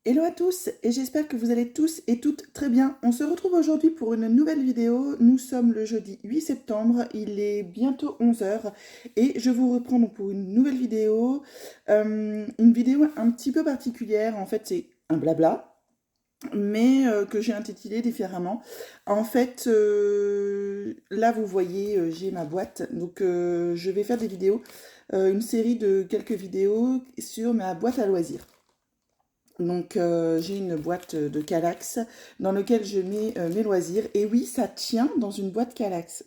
Hello à tous et j'espère que vous allez tous et toutes très bien. On se retrouve aujourd'hui pour une nouvelle vidéo. Nous sommes le jeudi 8 septembre, il est bientôt 11 heures et je vous reprends donc pour une nouvelle vidéo. Une vidéo un petit peu particulière, en fait c'est un blabla. Mais que j'ai intitulé différemment. En fait, là vous voyez, j'ai ma boîte, donc je vais faire des vidéos, une série de quelques vidéos sur ma boîte à loisirs. Donc j'ai une boîte de Kallax dans laquelle je mets mes loisirs. Et oui, ça tient dans une boîte Kallax.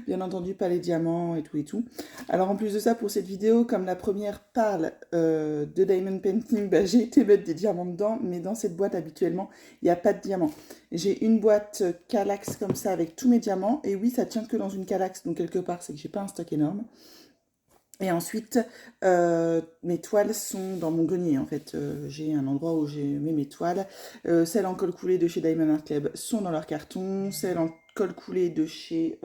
Bien entendu, pas les diamants et tout et tout. Alors en plus de ça, pour cette vidéo, comme la première parle de Diamond Painting, bah, j'ai été mettre des diamants dedans. Mais dans cette boîte, habituellement, il n'y a pas de diamants. J'ai une boîte Kallax comme ça avec tous mes diamants. Et oui, ça tient que dans une Kallax. Donc quelque part, c'est que j'ai pas un stock énorme. Et ensuite, mes toiles sont dans mon grenier, en fait. J'ai un endroit où j'ai mis mes toiles. Celles en colle coulée de chez Diamond Art Club sont dans leur carton. Celles en colle coulée de chez...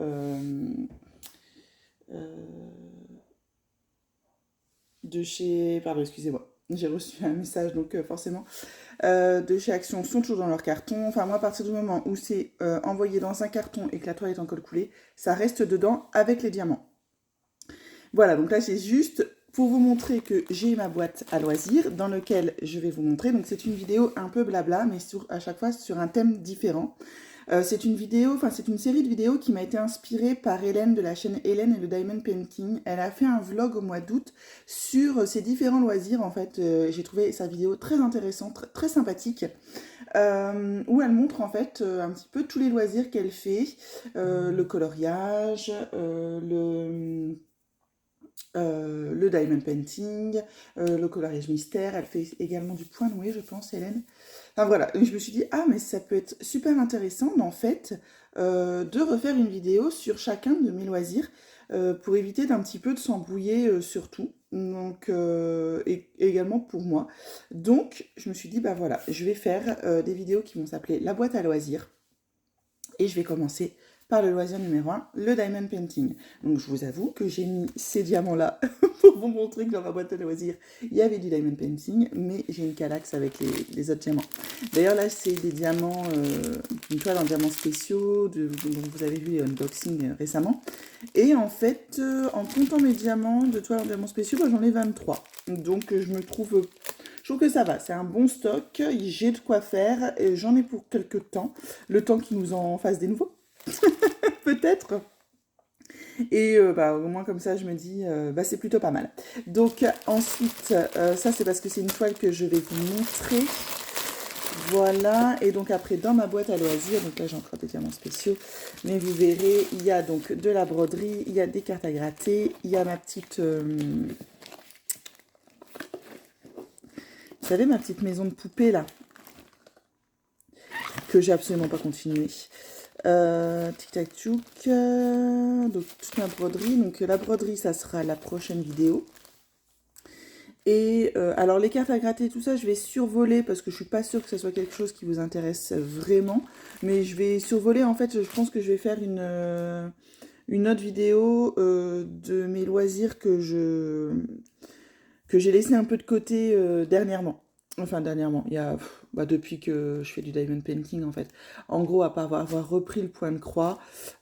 Pardon, excusez-moi. J'ai reçu un message, donc forcément. De chez Action sont toujours dans leur carton. Enfin, moi, à partir du moment où c'est envoyé dans un carton et que la toile est en colle coulée, ça reste dedans avec les diamants. Voilà, donc là c'est juste pour vous montrer que j'ai ma boîte à loisirs dans laquelle je vais vous montrer. Donc c'est une vidéo un peu blabla, mais à chaque fois sur un thème différent. C'est une vidéo, enfin c'est une série de vidéos qui m'a été inspirée par Hélène de la chaîne Hélène et le Diamond Painting. Elle a fait un vlog au mois d'août sur ses différents loisirs. En fait, j'ai trouvé sa vidéo très intéressante, très sympathique, où elle montre en fait un petit peu tous les loisirs qu'elle fait, le coloriage, le diamond painting, le coloriage mystère. Elle fait également du point noué, je pense, Hélène. Enfin voilà, je me suis dit, ah mais ça peut être super intéressant en fait de refaire une vidéo sur chacun de mes loisirs pour éviter d'un petit peu de s'embrouiller sur tout. Donc, et également pour moi. Donc, je me suis dit, bah voilà, je vais faire des vidéos qui vont s'appeler La boîte à loisirs. Et je vais commencer par le loisir numéro 1, le diamond painting. Donc je vous avoue que j'ai mis ces diamants-là pour vous montrer que dans ma boîte à loisirs, il y avait du diamond painting, mais j'ai une Kallax avec les autres diamants. D'ailleurs là, c'est des diamants, une toile en diamants spéciaux, dont vous avez vu les unboxings récemment. Et en fait, en comptant mes diamants de toile en diamants spéciaux, bah, j'en ai 23. Donc je trouve que ça va, c'est un bon stock, j'ai de quoi faire, et j'en ai pour quelques temps, le temps qu'ils nous en fassent des nouveaux, peut-être. Et bah, au moins comme ça, je me dis, bah, c'est plutôt pas mal. Donc ensuite, ça c'est parce que c'est une toile que je vais vous montrer. Voilà, et donc après dans ma boîte à loisirs, donc là j'ai encore des diamants spéciaux, mais vous verrez, il y a donc de la broderie, il y a des cartes à gratter, il y a ma petite... vous savez, ma petite maison de poupée là, que j'ai absolument pas continué. Tic tac tchouk. Donc toute ma broderie. Donc la broderie, ça sera la prochaine vidéo. Et alors les cartes à gratter, tout ça, je vais survoler parce que je suis pas sûre que ce soit quelque chose qui vous intéresse vraiment. Mais je vais survoler, en fait, je pense que je vais faire une autre vidéo de mes loisirs que j'ai laissé un peu de côté dernièrement. Enfin, dernièrement, il y a bah, depuis que je fais du diamond painting en fait. En gros, à part avoir repris le point de croix,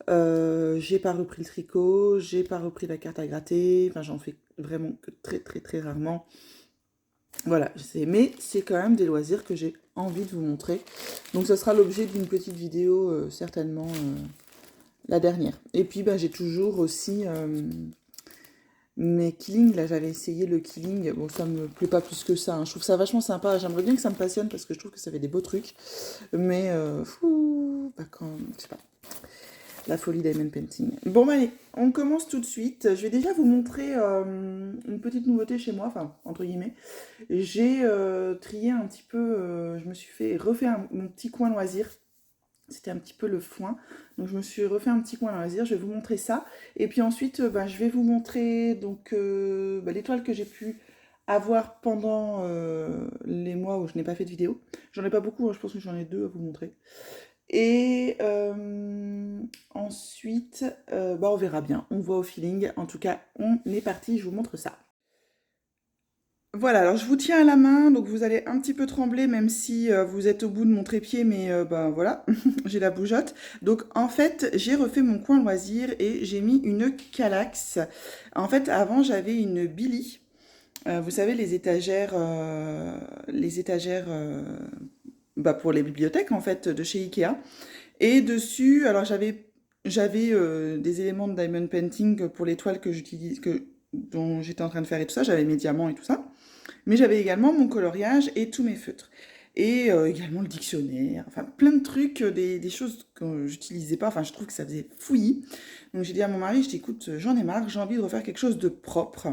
j'ai pas repris le tricot, j'ai pas repris la carte à gratter. Enfin, j'en fais vraiment que très très très rarement. Voilà, mais c'est quand même des loisirs que j'ai envie de vous montrer. Donc, ce sera l'objet d'une petite vidéo certainement la dernière. Et puis, bah, j'ai toujours aussi mais Killing, là j'avais essayé le Killing, bon ça me plaît pas plus que ça, hein. Je trouve ça vachement sympa, j'aimerais bien que ça me passionne parce que je trouve que ça fait des beaux trucs, mais bah quand, je sais pas, la folie Diamond Painting. Bon bah allez, on commence tout de suite, je vais déjà vous montrer une petite nouveauté chez moi, enfin entre guillemets, j'ai trié un petit peu, je me suis refait mon petit coin loisir. C'était un petit peu le foin. Donc je me suis refait un petit coin à loisir. Je vais vous montrer ça. Et puis ensuite, bah, je vais vous montrer donc bah, les toiles que j'ai pu avoir pendant les mois où je n'ai pas fait de vidéo. J'en ai pas beaucoup, hein, je pense que j'en ai deux à vous montrer. Et ensuite, bah, on verra bien. On voit au feeling. En tout cas, on est parti. Je vous montre ça. Voilà, alors je vous tiens à la main, donc vous allez un petit peu trembler, même si vous êtes au bout de mon trépied, mais bah voilà, j'ai la bougeotte. Donc en fait, j'ai refait mon coin loisir et j'ai mis une Kallax. En fait, avant, j'avais une Billy. Vous savez, les étagères bah, pour les bibliothèques, en fait, de chez Ikea. Et dessus, alors j'avais des éléments de diamond painting pour les toiles que j'utilise, dont j'étais en train de faire et tout ça. J'avais mes diamants et tout ça. Mais j'avais également mon coloriage et tous mes feutres. Et également le dictionnaire, enfin plein de trucs, des choses que j'utilisais pas, enfin je trouve que ça faisait fouillis. Donc j'ai dit à mon mari, je dis écoute, j'en ai marre, j'ai envie de refaire quelque chose de propre.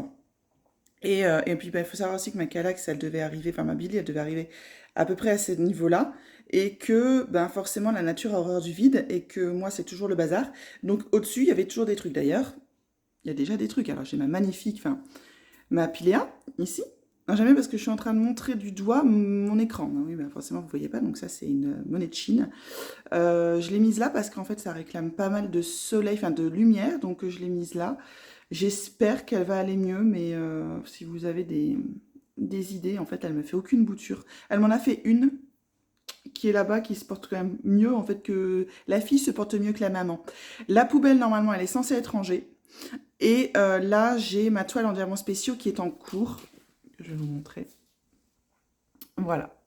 Et puis, il faut savoir aussi que ma Kallax, elle devait arriver, enfin ma Billy, elle devait arriver à peu près à ce niveau-là, et que ben, forcément la nature a horreur du vide, et que moi c'est toujours le bazar. Donc au-dessus, il y avait toujours des trucs. D'ailleurs, il y a déjà des trucs. Alors j'ai ma magnifique, enfin ma Pilea, ici. Non, jamais parce que je suis en train de montrer du doigt mon écran. Ah oui, ben, forcément, vous ne voyez pas, donc ça c'est une monnaie de Chine. Je l'ai mise là parce qu'en fait ça réclame pas mal de soleil, enfin de lumière, donc je l'ai mise là. J'espère qu'elle va aller mieux, mais si vous avez des idées, en fait elle me fait aucune bouture. Elle m'en a fait une qui est là-bas, qui se porte quand même mieux en fait que la fille se porte mieux que la maman. La poubelle normalement elle est censée être rangée. Et là j'ai ma toile en diamants spéciaux qui est en cours. Je vais vous montrer. Voilà.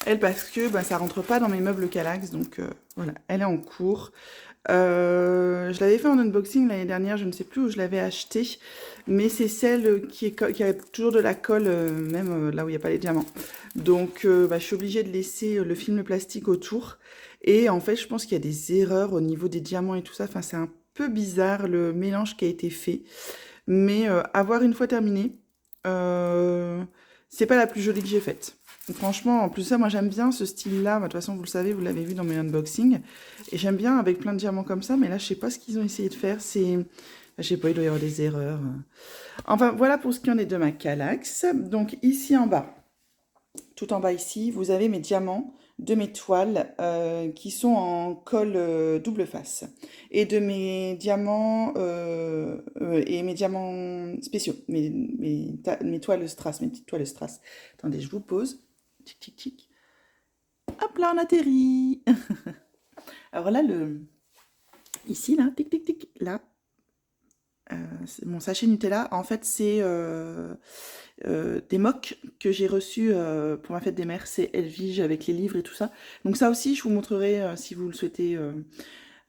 Elle parce que bah, ça rentre pas dans mes meubles Kallax, donc voilà, elle est en cours. Je l'avais fait en unboxing l'année dernière, je ne sais plus où je l'avais acheté, mais c'est celle qui avait toujours de la colle, même là où il n'y a pas les diamants. Donc bah, je suis obligée de laisser le film plastique autour. Et en fait, je pense qu'il y a des erreurs au niveau des diamants et tout ça. Enfin, c'est un peu bizarre le mélange qui a été fait. Mais avoir une fois terminé, c'est pas la plus jolie que j'ai faite. Franchement, en plus de ça, moi j'aime bien ce style-là. Bah, de toute façon, vous le savez, vous l'avez vu dans mes unboxings. Et j'aime bien avec plein de diamants comme ça. Mais là, je sais pas ce qu'ils ont essayé de faire. Je sais pas, il doit y avoir des erreurs. Enfin, voilà pour ce qui en est de ma Kallax. Donc ici en bas, tout en bas ici, vous avez mes diamants de mes toiles qui sont en colle double face et de mes diamants et mes diamants spéciaux, mes toiles strass, mes petites toiles strass. Attendez, je vous pose. Tic tic tic. Hop là, on atterrit. Alors là, ici là, tic tic tic, là, mon sachet Nutella, en fait, c'est des mocs que j'ai reçus pour ma fête des mères. C'est Elvige avec les livres et tout ça. Donc ça aussi, je vous montrerai si vous le souhaitez.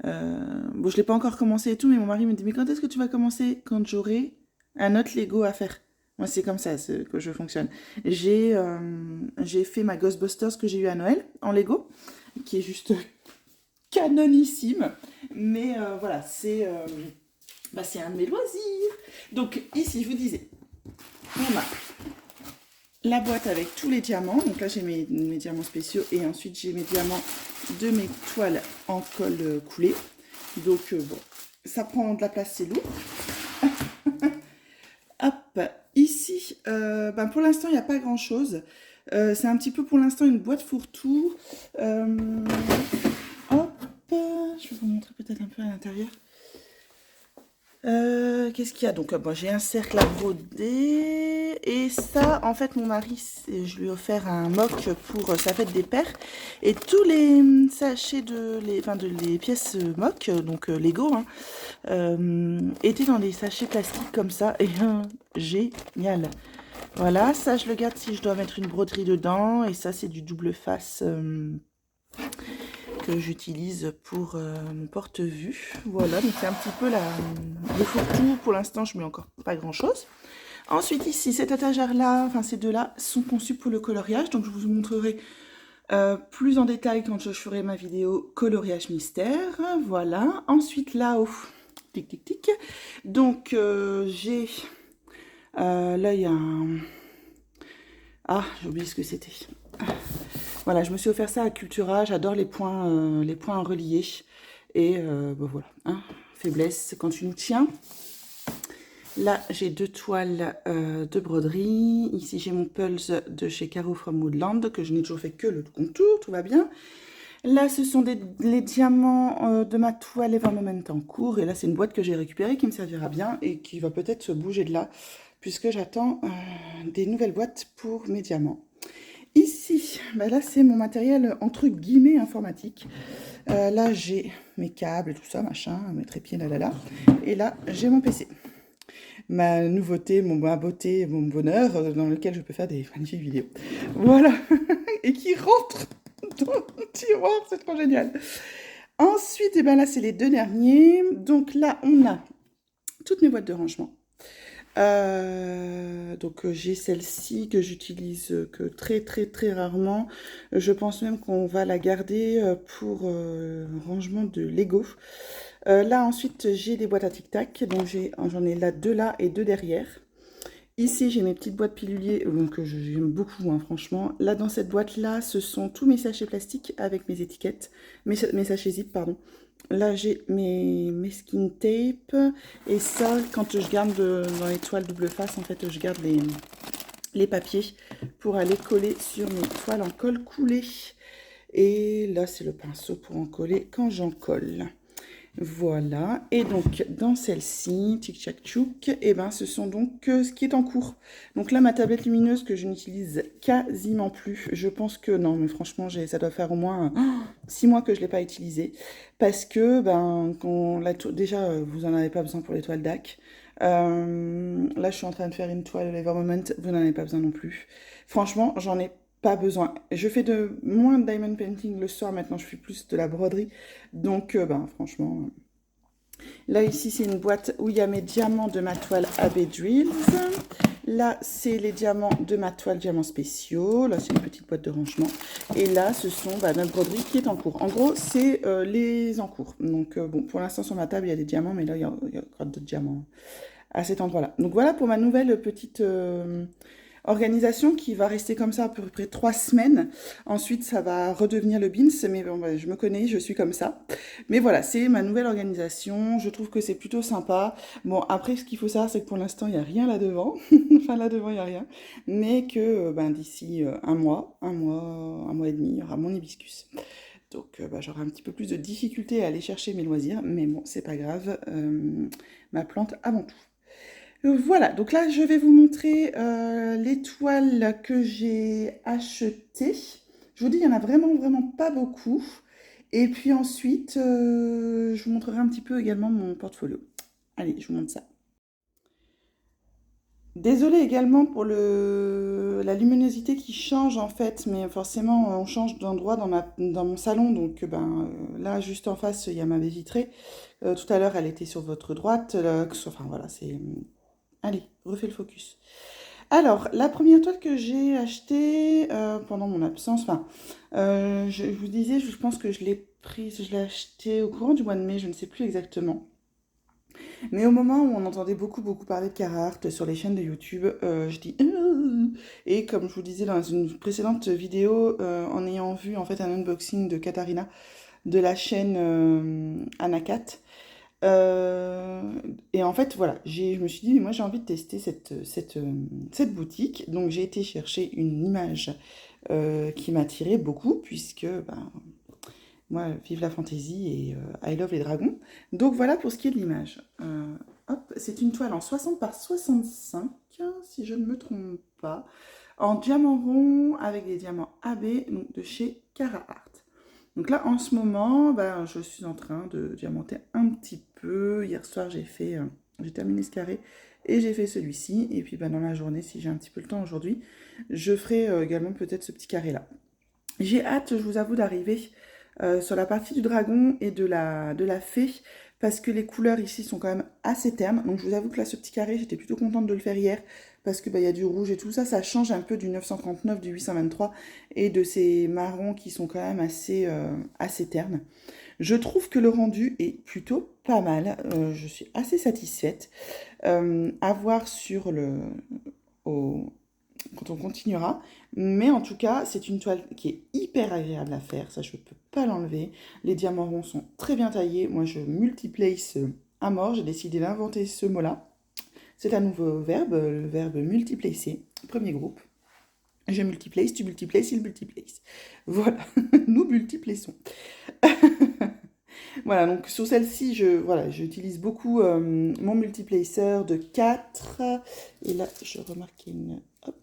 Bon, je l'ai pas encore commencé et tout, mais mon mari me dit, mais quand est-ce que tu vas commencer? Quand j'aurai un autre Lego à faire. Moi, c'est comme ça que je fonctionne. J'ai fait ma Ghostbusters que j'ai eu à Noël en Lego, qui est juste canonissime. Mais voilà, c'est un de mes loisirs. Donc ici, je vous disais, on a la boîte avec tous les diamants. Donc là, j'ai mes diamants spéciaux et ensuite j'ai mes diamants de mes toiles en colle coulée. Donc bon, ça prend de la place, c'est lourd. Hop, ici, ben pour l'instant, il n'y a pas grand-chose. C'est un petit peu pour l'instant une boîte fourre-tout. Hop, je vais vous montrer peut-être un peu à l'intérieur. Qu'est-ce qu'il y a? Donc, bon, j'ai un cercle à broder. Et ça, en fait, mon mari, je lui ai offert un mock pour sa fête des pères. Et tous les sachets les pièces mock, donc Lego, hein, étaient dans des sachets plastiques comme ça. Et génial. Voilà, ça, je le garde si je dois mettre une broderie dedans. Et ça, c'est du double face que j'utilise pour mon porte-vue. Voilà, donc c'est un petit peu le fourre-tout. Pour l'instant, je mets encore pas grand-chose. Ensuite, ici, cette étagère-là, enfin ces deux-là, sont conçus pour le coloriage. Donc, je vous montrerai plus en détail quand je ferai ma vidéo coloriage mystère. Voilà. Ensuite, là-haut, tic, tic, tic. Donc, j'ai... là, il y a un... Ah, j'ai oublié ce que c'était. Voilà, je me suis offert ça à Cultura. J'adore les points reliés. Et bon, voilà, hein, faiblesse quand tu nous tiens. Là, j'ai deux toiles de broderie. Ici, j'ai mon Pulse de chez Caro from Woodland, que je n'ai toujours fait que le contour, tout va bien. Là, ce sont les diamants de ma toile Evermoment en cours. Et là, c'est une boîte que j'ai récupérée qui me servira bien et qui va peut-être se bouger de là puisque j'attends des nouvelles boîtes pour mes diamants. Ici, bah là c'est mon matériel entre guillemets informatique. Là j'ai mes câbles et tout ça, machin, mes trépieds, là. Et là j'ai mon PC. Ma nouveauté, ma beauté, mon bonheur, dans lequel je peux faire des magnifiques vidéos. Voilà, et qui rentre dans le tiroir, c'est trop génial. Ensuite, et ben là, c'est les deux derniers. Donc là, on a toutes mes boîtes de rangement. Donc j'ai celle-ci que j'utilise que très rarement. Je pense même qu'on va la garder pour rangement de Lego. Là ensuite j'ai des boîtes à tic-tac, donc j'en ai là deux là et deux derrière. Ici j'ai mes petites boîtes piluliers que j'aime beaucoup, hein, franchement. Là dans cette boîte là ce sont tous mes sachets plastiques avec mes étiquettes, mes sachets zip pardon. Là j'ai mes skin tape et ça quand je garde dans les toiles double face en fait je garde les papiers pour aller coller sur mes toiles en colle coulé. Et là c'est le pinceau pour en coller quand j'en colle. Voilà, et donc dans celle-ci, tic tchac tchouk, et ben ce sont donc ce qui est en cours. Donc là ma tablette lumineuse que je n'utilise quasiment plus, je pense que non mais franchement ça doit faire au moins 6 mois que je ne l'ai pas utilisée, parce que ben déjà vous n'en avez pas besoin pour les toiles DAC. Là je suis en train de faire une toile Evermoment, vous n'en avez pas besoin non plus. Franchement j'en ai pas besoin. Je fais moins de diamond painting le soir, maintenant je fais plus de la broderie. Donc, ben, franchement... Là, ici, c'est une boîte où il y a mes diamants de ma toile AB Drills. Là, c'est les diamants de ma toile diamants spéciaux. Là, c'est une petite boîte de rangement. Et là, ce sont notre broderie qui est en cours. En gros, c'est les en cours. Donc, bon, pour l'instant, sur ma table, il y a des diamants, mais là, il y a encore d'autres diamants à cet endroit-là. Donc, voilà pour ma nouvelle petite... organisation qui va rester comme ça à peu près 3 semaines. Ensuite, ça va redevenir le Beans, mais bon, je me connais, je suis comme ça. Mais voilà, c'est ma nouvelle organisation. Je trouve que c'est plutôt sympa. Bon, après, ce qu'il faut savoir, c'est que pour l'instant, il n'y a rien là-devant. Enfin, là-devant, il n'y a rien. Mais que d'ici un mois et demi, il y aura mon hibiscus. Donc, j'aurai un petit peu plus de difficulté à aller chercher mes loisirs. Mais bon, c'est pas grave. Ma plante avant tout. Voilà, donc là je vais vous montrer les toiles que j'ai achetées. Je vous dis, il n'y en a vraiment pas beaucoup. Et puis ensuite, je vous montrerai un petit peu également mon portfolio. Allez, je vous montre ça. Désolée également pour la luminosité qui change en fait, mais forcément on change d'endroit dans mon salon. Donc là, juste en face, il y a ma baie vitrée. Tout à l'heure, elle était sur votre droite. Enfin voilà, c'est... Allez, refais le focus. Alors, la première toile que j'ai achetée pendant mon absence, je vous disais, je pense que je l'ai prise, je l'ai achetée au courant du mois de mai, je ne sais plus exactement. Mais au moment où on entendait beaucoup parler de Carhartt sur les chaînes de YouTube, je dis et comme je vous disais dans une précédente vidéo, en ayant vu en fait un unboxing de Katharina de la chaîne Anakat, et en fait, voilà, je me suis dit, mais moi j'ai envie de tester cette boutique. Donc j'ai été chercher une image qui m'attirait beaucoup, puisque moi, vive la fantaisie et I love les dragons. Donc voilà pour ce qui est de l'image. Hop, c'est une toile en 60 par 65, si je ne me trompe pas, en diamant rond avec des diamants AB, donc de chez Carhartt. Donc là, en ce moment, je suis en train de diamanter un petit peu. Hier soir, j'ai terminé ce carré et j'ai fait celui-ci. Et puis dans la journée, si j'ai un petit peu le temps aujourd'hui, je ferai également peut-être ce petit carré-là. J'ai hâte, je vous avoue, d'arriver sur la partie du dragon et de la fée, parce que les couleurs ici sont quand même assez ternes. Donc je vous avoue que là, ce petit carré, j'étais plutôt contente de le faire hier, parce que y a du rouge et tout ça, ça change un peu du 939, du 823 et de ces marrons qui sont quand même assez ternes. Je trouve que le rendu est plutôt pas mal, je suis assez satisfaite. À voir sur quand on continuera, mais en tout cas, c'est une toile qui est hyper agréable à faire, ça je ne peux pas l'enlever. Les diamants ronds sont très bien taillés, moi je multiplace à mort, j'ai décidé d'inventer ce mot-là. C'est un nouveau verbe, le verbe multiplacer, premier groupe. Je multiplace, tu multiplaces, il multiplace. Voilà, nous multiplaçons. Voilà, donc sur celle-ci, voilà, j'utilise beaucoup mon multiplacer de 4. Et là, je remarque qu'il y a une... hop.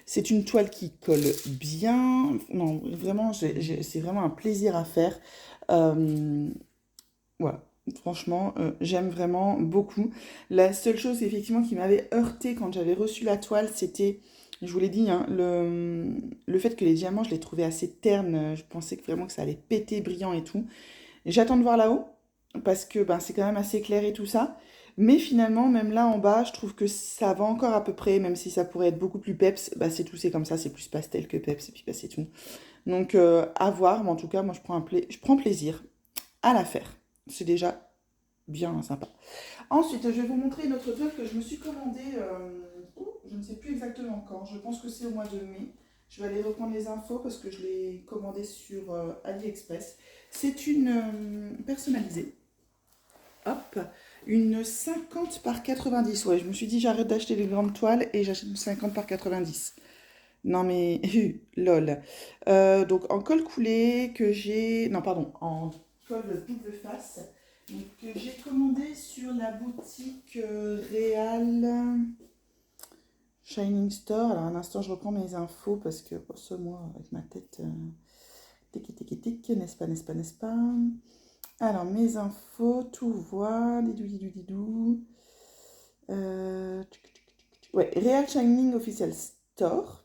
C'est une toile qui colle bien. Non, vraiment, c'est vraiment un plaisir à faire. Euh, voilà, franchement, j'aime vraiment beaucoup. La seule chose, effectivement, qui m'avait heurté quand j'avais reçu la toile, c'était, je vous l'ai dit, hein, le fait que les diamants, je les trouvais assez ternes. Je pensais que vraiment que ça allait péter brillant et tout. J'attends de voir là-haut, parce que ben, c'est quand même assez clair et tout ça. Mais finalement, même là en bas, je trouve que ça va encore à peu près, même si ça pourrait être beaucoup plus peps, bah c'est tout, c'est comme ça, c'est plus pastel que peps, et puis bah c'est tout. Donc à voir, mais en tout cas, moi je prends plaisir à la faire. C'est déjà bien sympa. Ensuite, je vais vous montrer une autre toile que je me suis commandée, je ne sais plus exactement quand, je pense que c'est au mois de mai. Je vais aller reprendre les infos parce que je l'ai commandée sur AliExpress. C'est une personnalisée. Hop, une 50 par 90. Ouais, je me suis dit j'arrête d'acheter les grandes toiles et j'achète une 50 par 90. Non mais, lol. Donc en colle coulé que j'ai... Non, pardon, en toile double face. Donc, que j'ai commandé sur la boutique Real Shining Store. Alors un instant, je reprends mes infos parce que pour ce mois, avec ma tête... tic, n'est-ce pas, n'est-ce pas, n'est-ce pas. Alors, mes infos, tout voit, didou. Ouais, Real Shining Official Store.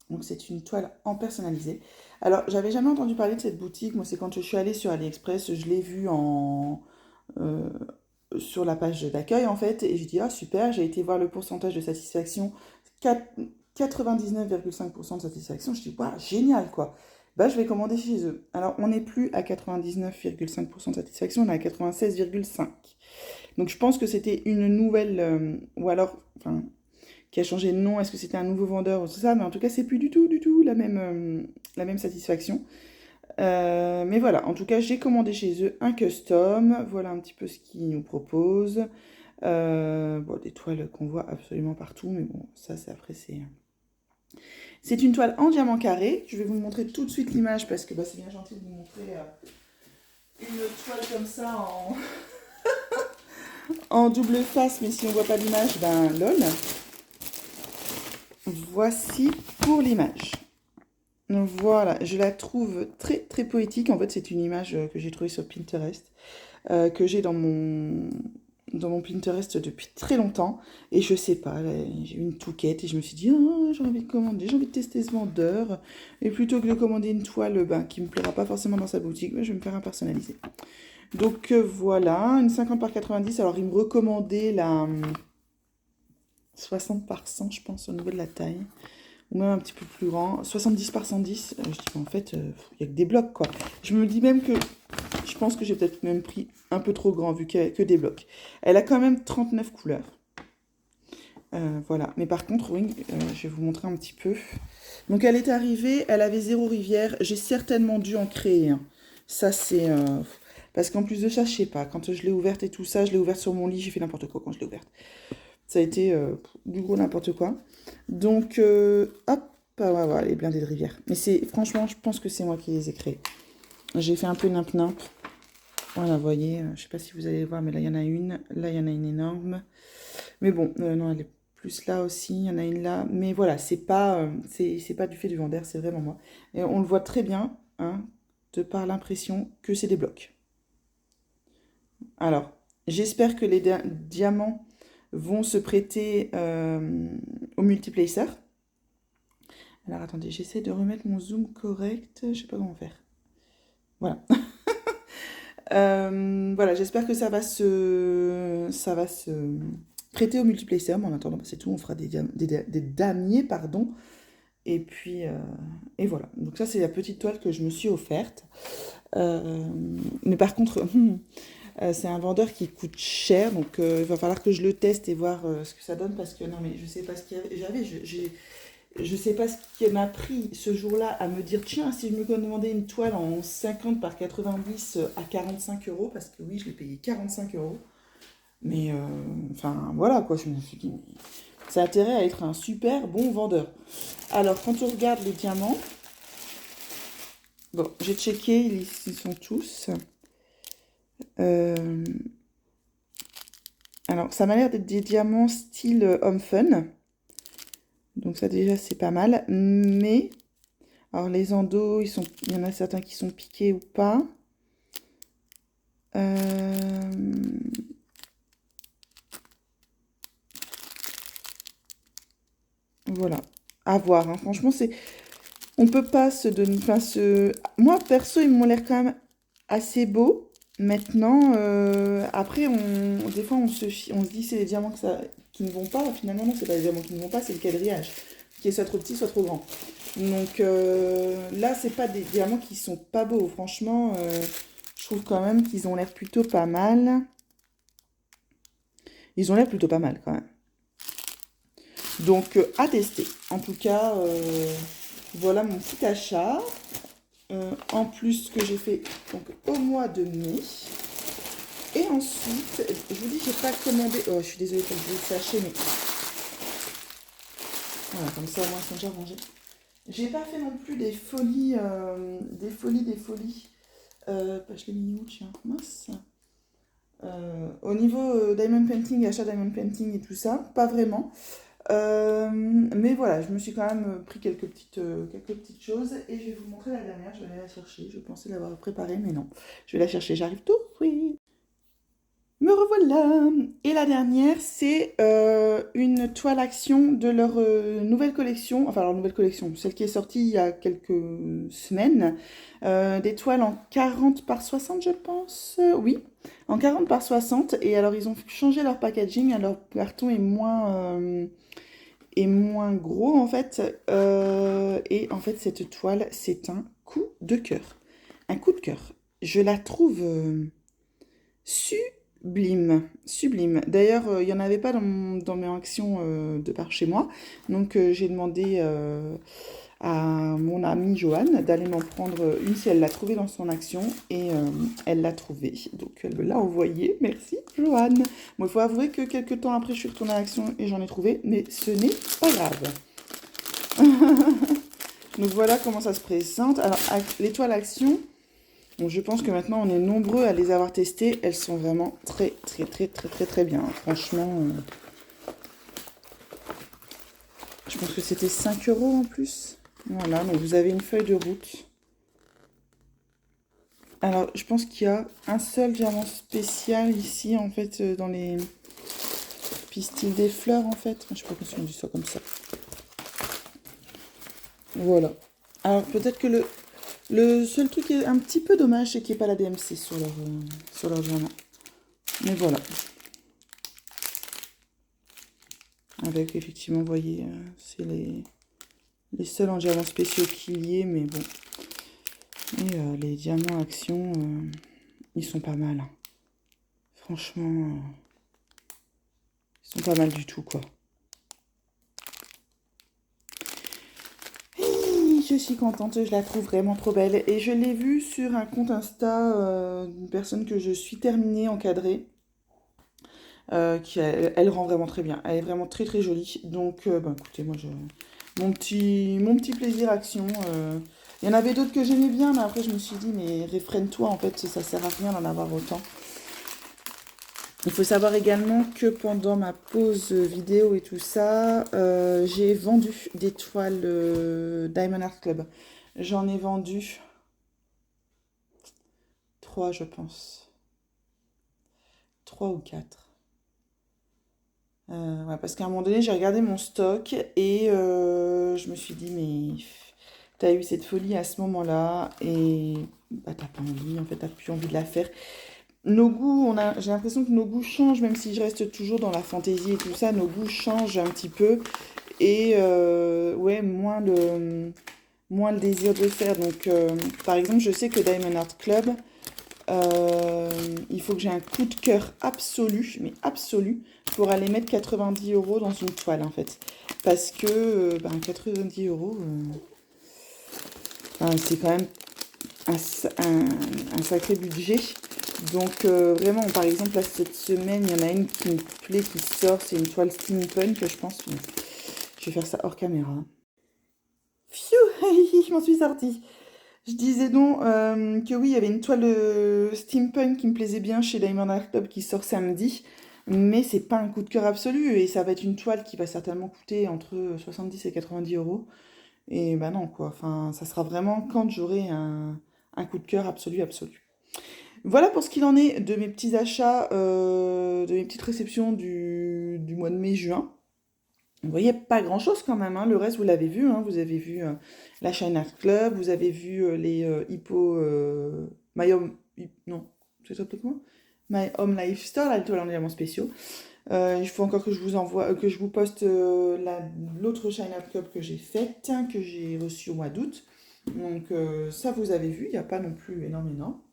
Donc, c'est une toile en personnalisé. Alors, j'avais jamais entendu parler de cette boutique. Moi, c'est quand je suis allée sur AliExpress, je l'ai vue euh, sur la page d'accueil, en fait. Et je dis, ah, super, j'ai été voir le pourcentage de satisfaction. 99,5% de satisfaction. Je dis, waouh, génial, quoi. Bah, je vais commander chez eux. Alors, on n'est plus à 99,5% de satisfaction, on est à 96,5%. Donc, je pense que c'était une nouvelle, ou alors, enfin, qui a changé de nom. Est-ce que c'était un nouveau vendeur ou tout ça? Mais en tout cas, c'est plus du tout la même satisfaction. Mais voilà, en tout cas, j'ai commandé chez eux un custom. Voilà un petit peu ce qu'ils nous proposent. Bon, des toiles qu'on voit absolument partout, mais bon, ça, c'est après, c'est... C'est une toile en diamant carré. Je vais vous montrer tout de suite l'image parce que bah, c'est bien gentil de vous montrer une toile comme ça en double face, mais si on voit pas l'image, ben lol. Voici pour l'image. Voilà, je la trouve très très poétique. En fait, c'est une image que j'ai trouvée sur Pinterest, que j'ai dans mon Pinterest depuis très longtemps. Et je sais pas, j'ai eu une touquette et je me suis dit, oh, j'ai envie de commander, j'ai envie de tester ce vendeur. Et plutôt que de commander une toile ben, qui me plaira pas forcément dans sa boutique, ben, je vais me faire un personnalisé. Donc voilà, une 50 par 90. Alors, il me recommandait la 60 par 100, je pense, au niveau de la taille. Ou même un petit peu plus grand. 70 par 110. Je dis, en fait, il n'y a que des blocs, quoi. Je me dis même que je pense que j'ai peut-être même pris un peu trop grand, vu qu'il n'y a que des blocs. Elle a quand même 39 couleurs. Voilà. Mais par contre, oui, je vais vous montrer un petit peu. Donc, elle est arrivée, elle avait 0 rivière. J'ai certainement dû en créer un. Ça, c'est... Parce qu'en plus de ça, je sais pas. Quand je l'ai ouverte et tout ça, je l'ai ouverte sur mon lit. J'ai fait n'importe quoi quand je l'ai ouverte. Ça a été du gros n'importe quoi. Donc, hop, voilà, les blindés de rivière. Mais c'est, franchement, je pense que c'est moi qui les ai créés. J'ai fait un peu nimp-nimp. Voilà, vous voyez, je sais pas si vous allez voir, mais là, il y en a une. Là, il y en a une énorme. Mais bon, non, elle est plus là aussi. Il y en a une là. Mais voilà, c'est pas du fait du vendeur, c'est vraiment moi. Et on le voit très bien, hein, de par l'impression que c'est des blocs. Alors, j'espère que les diamants vont se prêter au multiplacer. Alors attendez, j'essaie de remettre mon zoom correct. Je sais pas comment faire. Voilà. Voilà, j'espère que ça va se prêter au multiplacer. Mais en attendant, c'est tout. On fera des damiers, pardon. Et puis, et voilà. Donc ça, c'est la petite toile que je me suis offerte. Mais par contre, c'est un vendeur qui coûte cher. Donc il va falloir que je le teste et voir ce que ça donne. Parce que non, mais je sais pas ce qu'il y avait. Je sais pas ce qui m'a pris ce jour-là à me dire, tiens, si je me demandais une toile en 50 par 90 à 45 euros, parce que oui, je l'ai payé 45 euros. Mais, enfin, voilà, quoi, je me suis dit, ça a intérêt à être un super bon vendeur. Alors, quand on regarde les diamants, bon, j'ai checké, ils sont tous. Euh, Alors, ça m'a l'air d'être des diamants style Homme Fun. Donc ça déjà, c'est pas mal. Mais, alors les endos, il y en a certains qui sont piqués ou pas. Voilà, à voir, hein. Franchement, on peut pas se donner... Enfin, moi, perso, ils m'ont l'air quand même assez beaux. Maintenant, après, des fois, on se dit c'est les diamants qui ne vont pas. Finalement, non, c'est pas les diamants qui ne vont pas, c'est le quadrillage, qui est soit trop petit, soit trop grand. Donc là, c'est pas des diamants qui sont pas beaux. Franchement, je trouve quand même qu'ils ont l'air plutôt pas mal. Ils ont l'air plutôt pas mal quand même. Donc à tester. En tout cas, voilà mon petit achat. En plus que j'ai fait donc, au mois de mai. Et ensuite, je vous dis, j'ai pas commandé. Oh, je suis désolée pour le bruit de sachet, mais voilà, comme ça, au moins, ils sont déjà rangés. J'ai pas fait non plus des folies, des folies. Je l'ai mis où, tiens, mince. Au niveau diamond painting, achat diamond painting et tout ça, pas vraiment. Mais voilà, je me suis quand même pris quelques petites choses et je vais vous montrer la dernière. Je vais aller la chercher. Je pensais l'avoir préparée, mais non. Je vais la chercher. J'arrive tout de suite. Me revoilà! Et la dernière, c'est une toile action de leur nouvelle collection, enfin leur nouvelle collection, celle qui est sortie il y a quelques semaines. Des toiles en 40 par 60, je pense. Oui, en 40 par 60. Et alors, ils ont changé leur packaging. Alors, le carton est moins gros, en fait. Et en fait, cette toile, c'est un coup de cœur. Un coup de cœur. Je la trouve... sublime, sublime. D'ailleurs, il n'y en avait pas dans mes actions de par chez moi. Donc, j'ai demandé à mon amie Joanne d'aller m'en prendre une si elle l'a trouvée dans son action. Et elle l'a trouvée. Donc, elle me l'a envoyée. Merci, Joanne. Bon, il faut avouer que quelques temps après, je suis retournée à l'action et j'en ai trouvé. Mais ce n'est pas grave. Donc, voilà comment ça se présente. Alors, l'étoile action... Donc je pense que maintenant on est nombreux à les avoir testées. Elles sont vraiment très très très très très très bien. Franchement, je pense que c'était 5 € en plus. Voilà, donc vous avez une feuille de route. Alors je pense qu'il y a un seul diamant spécial ici en fait dans les pistils des fleurs en fait. Je sais pas pourquoi on dit ça comme ça. Voilà. Alors peut-être que le seul truc qui est un petit peu dommage, c'est qu'il n'y ait pas la DMC sur leur diamant. Mais voilà. Avec, effectivement, vous voyez, c'est les seuls en diamants spéciaux qu'il y ait, mais bon. Et les diamants action, ils sont pas mal, hein. Franchement, ils sont pas mal du tout, quoi. Je suis contente, je la trouve vraiment trop belle. Et je l'ai vue sur un compte Insta d'une personne que je suis terminée, encadrée. Elle rend vraiment très bien. Elle est vraiment très très jolie. Donc, bah, écoutez, moi, mon petit plaisir action. Il y en avait d'autres que j'aimais bien, mais après, je me suis dit, mais réfrène-toi, en fait, ça sert à rien d'en avoir autant. Il faut savoir également que pendant ma pause vidéo et tout ça, j'ai vendu des toiles Diamond Art Club. J'en ai vendu 3, je pense. 3 ou 4. Ouais, parce qu'à un moment donné, j'ai regardé mon stock et je me suis dit, mais t'as eu cette folie à ce moment-là et bah, t'as pas envie, en fait, t'as plus envie de la faire. Nos goûts, j'ai l'impression que nos goûts changent, même si je reste toujours dans la fantaisie et tout ça, nos goûts changent un petit peu et ouais, moins le désir de le faire. Donc, par exemple, je sais que Diamond Art Club, il faut que j'ai un coup de cœur absolu, mais absolu, pour aller mettre 90 € dans une toile, en fait. Parce que 90 €, c'est quand même un sacré budget. Donc vraiment, par exemple, là, cette semaine, il y en a une qui me plaît, qui sort, c'est une toile steampunk, je pense. Mais je vais faire ça hors caméra. Pfiou, je m'en suis sortie. Je disais donc que oui, il y avait une toile steampunk qui me plaisait bien chez Diamond Art Club qui sort samedi, mais c'est pas un coup de cœur absolu et ça va être une toile qui va certainement coûter entre 70 et 90 euros. Et bah non, quoi. Enfin, ça sera vraiment quand j'aurai un coup de cœur absolu, absolu. Voilà pour ce qu'il en est de mes petits achats, de mes petites réceptions du mois de mai-juin. Vous voyez, pas grand-chose quand même, hein. Le reste, vous l'avez vu, hein. Vous avez vu la Shine Art Club, vous avez vu les Hippo... My Home... Non, c'est ça peut-être moi? My Home Lifestyle, là, les diamants spéciaux. Il faut encore que je vous envoie, que je vous poste l'autre Shine Art Club que j'ai faite, hein, que j'ai reçu au mois d'août. Donc ça, vous avez vu, il n'y a pas non plus énormément.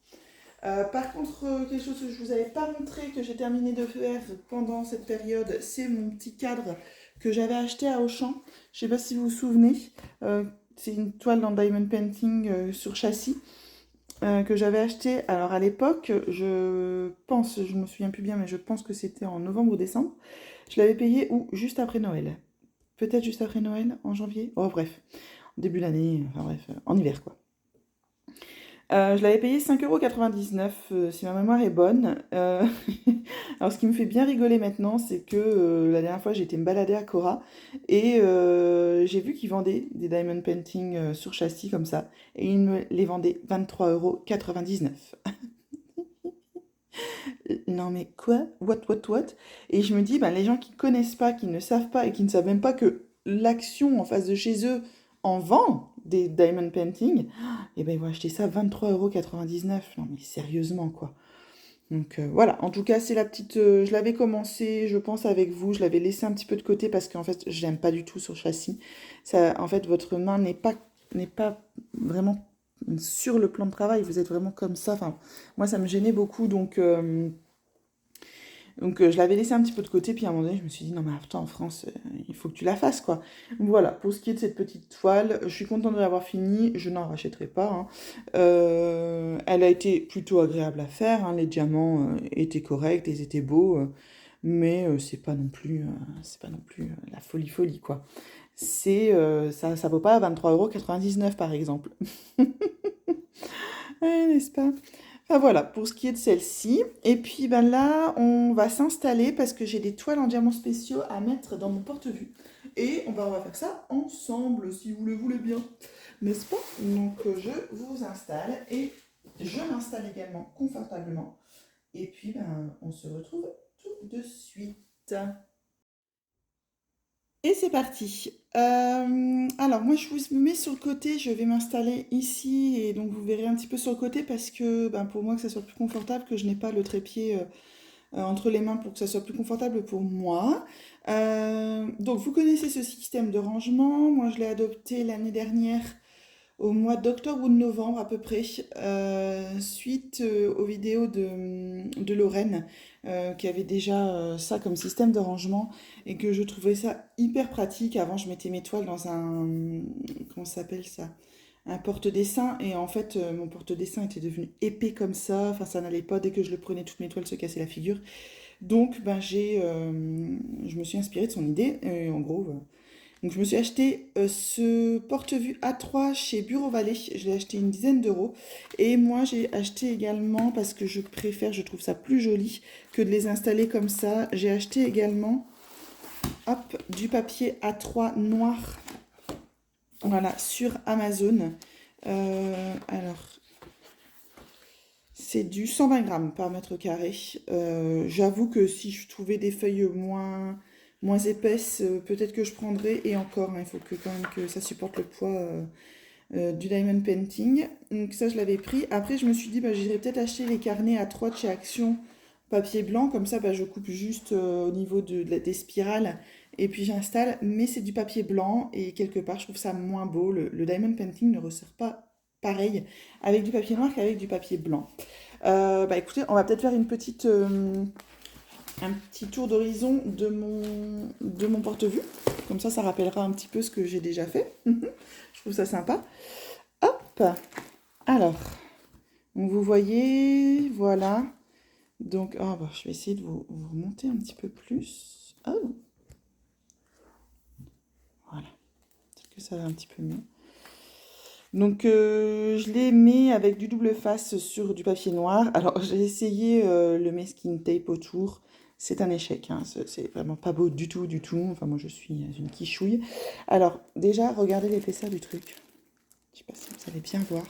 Par contre, quelque chose que je ne vous avais pas montré, que j'ai terminé de faire pendant cette période, c'est mon petit cadre que j'avais acheté à Auchan. Je ne sais pas si vous vous souvenez. Euh, c'est une toile en diamond painting sur châssis que j'avais acheté. Alors à l'époque, je pense, je ne me souviens plus bien, mais je pense que c'était en novembre ou décembre. Je l'avais payé ou juste après Noël. Peut-être juste après Noël, en janvier. Oh bref, début d'année, enfin bref, en hiver quoi. Je l'avais payé 5,99 € si ma mémoire est bonne. Alors ce qui me fait bien rigoler maintenant, c'est que la dernière fois j'ai été me balader à Cora et j'ai vu qu'ils vendaient des diamond painting sur châssis comme ça et ils me les vendaient 23,99 €. Non mais quoi? What? Et je me dis, ben, les gens qui connaissent pas, qui ne savent pas et qui ne savent même pas que l'action en face de chez eux en vend des diamond painting, et ben ils vont acheter ça 23,99 €. Non mais sérieusement quoi. Donc voilà, en tout cas c'est la petite... je l'avais commencé, je pense, avec vous, je l'avais laissé un petit peu de côté parce qu'en fait je l'aime pas du tout sur châssis. Ça, en fait votre main n'est pas vraiment sur le plan de travail, vous êtes vraiment comme ça. Enfin, moi ça me gênait beaucoup donc je l'avais laissé un petit peu de côté, puis à un moment donné, je me suis dit, non mais attends, en France, il faut que tu la fasses, quoi. Voilà, pour ce qui est de cette petite toile, je suis contente de l'avoir finie, je n'en rachèterai pas, hein. Elle a été plutôt agréable à faire, hein. Les diamants étaient corrects, ils étaient beaux, mais c'est pas non plus la folie, quoi. Ça vaut pas 23,99 € par exemple. Ouais, n'est-ce pas? Enfin voilà, pour ce qui est de celle-ci. Et puis ben là, on va s'installer parce que j'ai des toiles en diamants spéciaux à mettre dans mon porte-vue. Et on va faire ça ensemble, si vous le voulez bien. N'est-ce pas? Donc je vous installe et je m'installe également confortablement. Et puis ben, on se retrouve tout de suite. Et c'est parti. Alors moi je vous mets sur le côté, je vais m'installer ici et donc vous verrez un petit peu sur le côté parce que ben, pour moi que ça soit plus confortable, que je n'ai pas le trépied entre les mains pour que ça soit plus confortable pour moi. Donc vous connaissez ce système de rangement, moi je l'ai adopté l'année dernière au mois d'octobre ou de novembre à peu près, suite aux vidéos de Lorraine, qui avait déjà ça comme système de rangement, et que je trouvais ça hyper pratique. Avant, je mettais mes toiles dans un... Comment ça s'appelle ça? Un porte-dessin, et en fait, mon porte-dessin était devenu épais comme ça, enfin ça n'allait pas, dès que je le prenais, toutes mes toiles se cassaient la figure. Donc, ben, je me suis inspirée de son idée, et en gros... Donc je me suis acheté ce porte-vue A3 chez Bureau Vallée. Je l'ai acheté une dizaine d'euros. Et moi j'ai acheté également, parce que je préfère, je trouve ça plus joli que de les installer comme ça. J'ai acheté également, hop, du papier A3 noir. Voilà, sur Amazon. Alors, c'est du 120 grammes par mètre carré. J'avoue que si je trouvais des feuilles moins épaisses, peut-être que je prendrais. Et encore, hein, il faut que quand même que ça supporte le poids du diamond painting. Donc ça, je l'avais pris. Après, je me suis dit, bah, j'irais peut-être acheter les carnets A3 de chez Action, papier blanc. Comme ça, bah, je coupe juste au niveau des spirales. Et puis j'installe. Mais c'est du papier blanc. Et quelque part, je trouve ça moins beau. Le diamond painting ne ressort pas pareil avec du papier noir qu'avec du papier blanc. Bah écoutez, on va peut-être faire un petit tour d'horizon de mon porte-vue. Comme ça rappellera un petit peu ce que j'ai déjà fait. Je trouve ça sympa. Hop. Alors, donc vous voyez, voilà. Donc, oh, bah, je vais essayer de vous remonter un petit peu plus. Oh, voilà. Peut-être que ça va un petit peu mieux. Donc, je les mets avec du double face sur du papier noir. Alors, j'ai essayé le masking tape autour. C'est un échec, hein. C'est vraiment pas beau du tout, du tout. Enfin, moi, je suis une quichouille. Alors, déjà, regardez l'épaisseur du truc. Je sais pas si vous allez bien voir.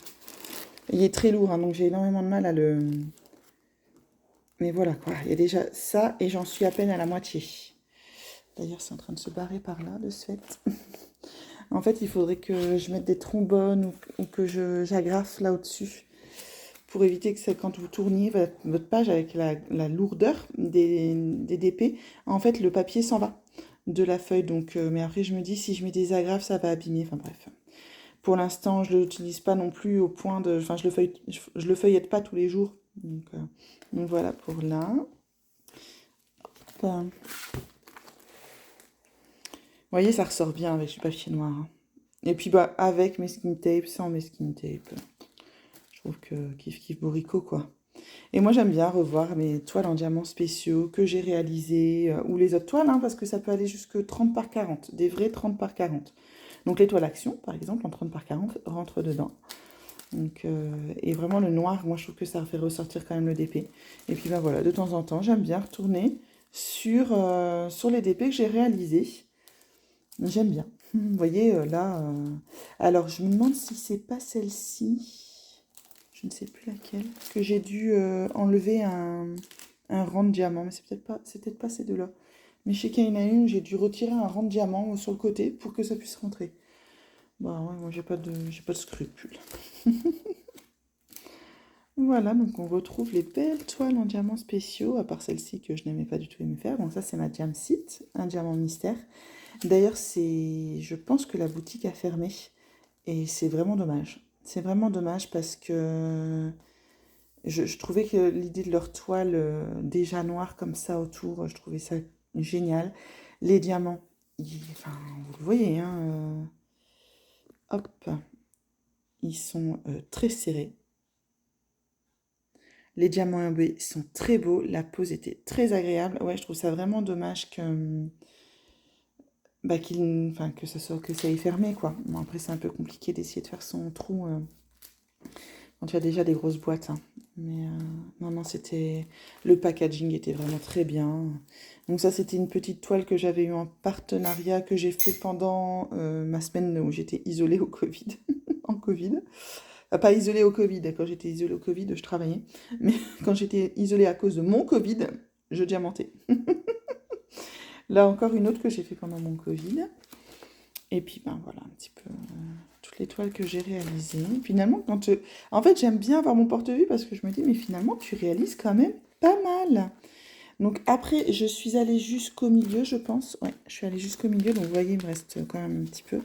Il est très lourd, hein, donc j'ai énormément de mal à le... Mais voilà, quoi. Il y a déjà ça, et j'en suis à peine à la moitié. D'ailleurs, c'est en train de se barrer par là, de ce fait. En fait, il faudrait que je mette des trombones ou que j'agrafe là au-dessus pour éviter que quand vous tourniez votre page avec la lourdeur des DP, en fait, le papier s'en va de la feuille. Donc, mais après, je me dis, si je mets des agrafes, ça va abîmer. Enfin bref. Pour l'instant, je ne l'utilise pas non plus au point de... Enfin, je le feuillette pas tous les jours. Donc voilà pour là. Vous voyez, ça ressort bien avec du papier noir, hein. Et puis, bah, avec mes skin tape, sans mes skin tape. Je trouve que kiff kiff bourricot, quoi. Et moi, j'aime bien revoir mes toiles en diamants spéciaux que j'ai réalisées, ou les autres toiles, hein, parce que ça peut aller jusque 30 par 40, des vrais 30 par 40. Donc les toiles action, par exemple, en 30 par 40, rentrent dedans. Donc, et vraiment le noir, moi je trouve que ça fait ressortir quand même le DP. Et puis ben voilà, de temps en temps, j'aime bien retourner sur les DP que j'ai réalisés. J'aime bien. Vous voyez, là... Alors, je me demande si c'est pas celle-ci, je ne sais plus laquelle, que j'ai dû enlever un rang de diamant. Mais c'est peut-être pas ces deux-là. Mais je sais qu'il y en a une, j'ai dû retirer un rang de diamant sur le côté pour que ça puisse rentrer. Bah ouais, moi j'ai pas de scrupules. Voilà, donc on retrouve les belles toiles en diamants spéciaux, à part celle-ci que je n'aimais pas du tout aimer faire. Bon, ça c'est ma Diamcite, un diamant mystère. D'ailleurs, je pense que la boutique a fermé et c'est vraiment dommage. C'est vraiment dommage parce que je trouvais que l'idée de leur toile déjà noire comme ça autour, je trouvais ça génial. Les diamants, enfin, vous le voyez, hein, hop, ils sont très serrés. Les diamants imbés sont très beaux, la pose était très agréable. Ouais, je trouve ça vraiment dommage bah, enfin, que ça ait fermé, quoi. Bon, après, c'est un peu compliqué d'essayer de faire son trou quand tu as déjà des grosses boîtes, hein. Mais non, non, le packaging était vraiment très bien. Donc ça, c'était une petite toile que j'avais eue en partenariat, que j'ai fait pendant ma semaine où j'étais isolée au Covid, en Covid. Pas isolée au Covid, quand j'étais isolée au Covid, je travaillais. Mais quand j'étais isolée à cause de mon Covid, je diamantais. Là encore une autre que j'ai fait pendant mon Covid. Et puis ben voilà un petit peu toutes les toiles que j'ai réalisées. Finalement, en fait, j'aime bien avoir mon porte-vue parce que je me dis, mais finalement, tu réalises quand même pas mal. Donc après, je suis allée jusqu'au milieu, je pense. Ouais, je suis allée jusqu'au milieu, donc vous voyez, il me reste quand même un petit peu.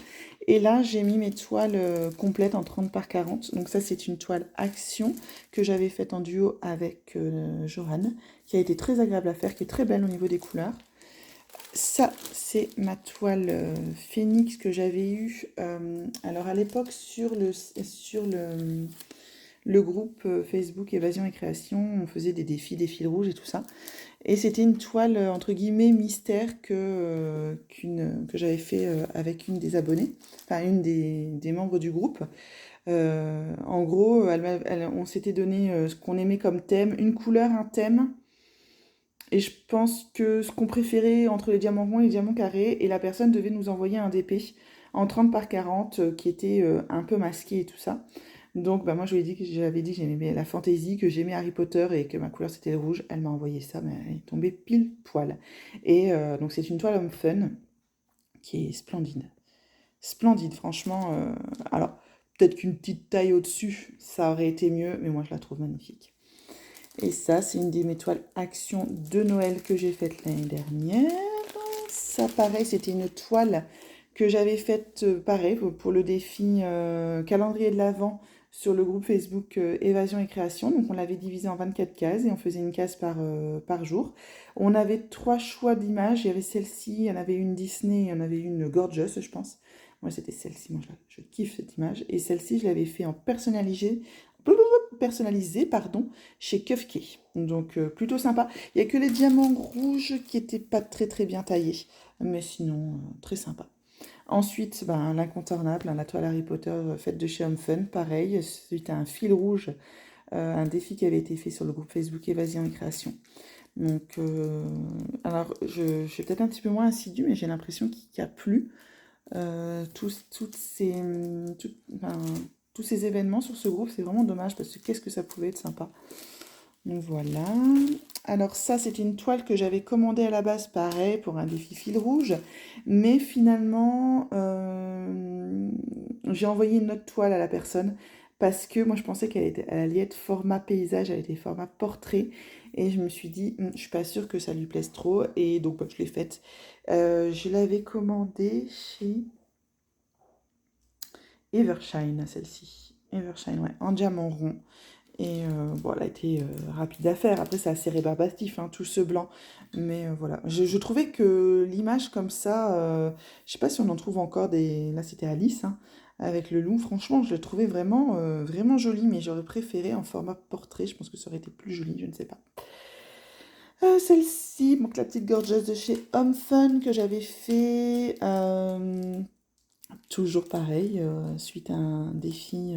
Et là, j'ai mis mes toiles complètes en 30 par 40. Donc ça, c'est une toile action que j'avais faite en duo avec Johan, qui a été très agréable à faire, qui est très belle au niveau des couleurs. Ça, c'est ma toile phénix que j'avais eue. Alors à l'époque, le groupe Facebook Évasion et Création, on faisait des défis, des fils rouges et tout ça. Et c'était une toile, entre guillemets, mystère que j'avais fait avec une des abonnées, enfin une des membres du groupe. En gros, on s'était donné ce qu'on aimait comme thème, une couleur, un thème. Et je pense que ce qu'on préférait entre les diamants ronds et les diamants carrés, et la personne devait nous envoyer un DP en 30 par 40 qui était un peu masqué et tout ça. Donc bah, moi je lui ai dit que j'avais dit que j'aimais la fantaisie, que j'aimais Harry Potter et que ma couleur c'était le rouge. Elle m'a envoyé ça, mais elle est tombée pile poil. Et donc c'est une toile homme fun qui est splendide. Splendide, franchement. Alors peut-être qu'une petite taille au-dessus, ça aurait été mieux, mais moi je la trouve magnifique. Et ça, c'est une de mes toiles action de Noël que j'ai faite l'année dernière. Ça, pareil, c'était une toile que j'avais faite, pareil, pour le défi calendrier de l'Avent sur le groupe Facebook Évasion et Création. Donc, on l'avait divisé en 24 cases et on faisait une case par jour. On avait 3 choix d'images. Il y avait celle-ci, il y en avait une Disney, il y en avait une Gorgeous, je pense. Moi, c'était celle-ci. Moi, je kiffe cette image. Et celle-ci, je l'avais fait en personnalisé chez Kufke. Donc plutôt sympa. Il n'y a que les diamants rouges qui n'étaient pas très très bien taillés. Mais sinon, très sympa. Ensuite, ben, l'incontournable, hein, la toile Harry Potter faite de chez Home Fun, pareil, suite à un fil rouge, un défi qui avait été fait sur le groupe Facebook Évasion et Création. Donc, alors, je suis peut-être un petit peu moins assidue, mais j'ai l'impression qu'il n'y a plus enfin, tous ces événements sur ce groupe. C'est vraiment dommage parce que qu'est-ce que ça pouvait être sympa. Donc voilà. Alors ça, c'était une toile que j'avais commandée à la base, pareil, pour un défi fil rouge. Mais finalement, j'ai envoyé une autre toile à la personne parce que moi, je pensais elle allait être format paysage, elle était format portrait. Et je me suis dit, je suis pas sûre que ça lui plaise trop. Et donc, bah, je l'ai faite. Je l'avais commandée chez Evershine, celle-ci. Evershine, ouais, en diamant rond. Et bon, elle a été rapide à faire. Après, c'est assez rébarbatif, hein, tout ce blanc. Mais voilà. Je trouvais que l'image comme ça, je sais pas si on en trouve encore des. Là, c'était Alice, hein, avec le loup. Franchement, je le trouvais vraiment, vraiment joli, mais j'aurais préféré en format portrait. Je pense que ça aurait été plus joli, je ne sais pas. Celle-ci, donc la petite gorgeuse de chez Home Fun que j'avais fait. Toujours pareil, suite à un défi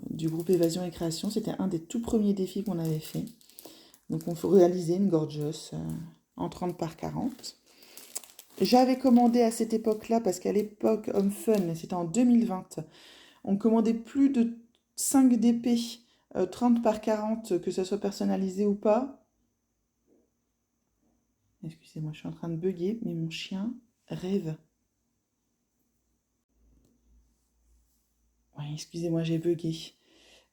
du groupe Évasion et Création. C'était un des tout premiers défis qu'on avait fait. Donc on faut réaliser une gorgeous en 30 par 40. J'avais commandé à cette époque-là, parce qu'à l'époque, Home Fun, c'était en 2020, on commandait plus de 5 DP 30 par 40, que ça soit personnalisé ou pas. Excusez-moi, je suis en train de bugger, mais mon chien rêve. Ouais, excusez-moi, j'ai bugué.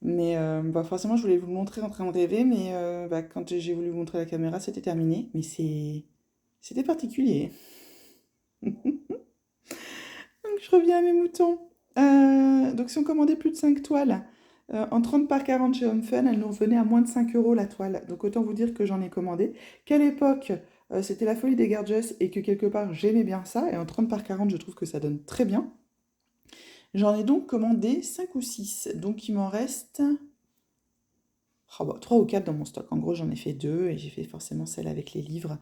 Mais bah forcément, je voulais vous le montrer en train de rêver, mais bah, quand j'ai voulu vous montrer la caméra, c'était terminé. Mais c'était particulier. Donc, je reviens à mes moutons. Donc, si on commandait plus de 5 toiles en 30 par 40 chez Home Fun, elle nous revenait à moins de 5 euros la toile. Donc, autant vous dire que j'en ai commandé. Qu'à l'époque, c'était la folie des gorgeous et que quelque part, j'aimais bien ça. Et en 30 par 40, je trouve que ça donne très bien. J'en ai donc commandé 5 ou 6. Donc, il m'en reste 3 ou 4 dans mon stock. En gros, j'en ai fait 2 et j'ai fait forcément celle avec les livres.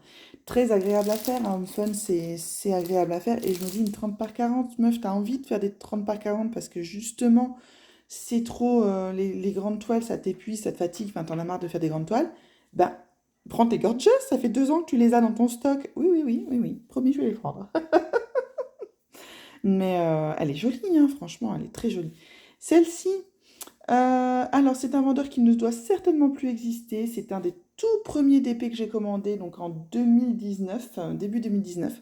Très agréable à faire, hein. Home Fun, c'est agréable à faire. Et je me dis, une 30 par 40, meuf, t'as envie de faire des 30 par 40 parce que justement, c'est trop. Les grandes toiles, ça t'épuise, ça te fatigue, enfin, t'en as marre de faire des grandes toiles. Ben, prends tes gorgeous, ça fait 2 ans que tu les as dans ton stock. Oui, oui, oui, oui, oui. Promis, je vais les prendre. Mais elle est jolie, hein, franchement, elle est très jolie. Celle-ci, alors, c'est un vendeur qui ne doit certainement plus exister. C'est un des tout premiers DP que j'ai commandé, donc en 2019, début 2019.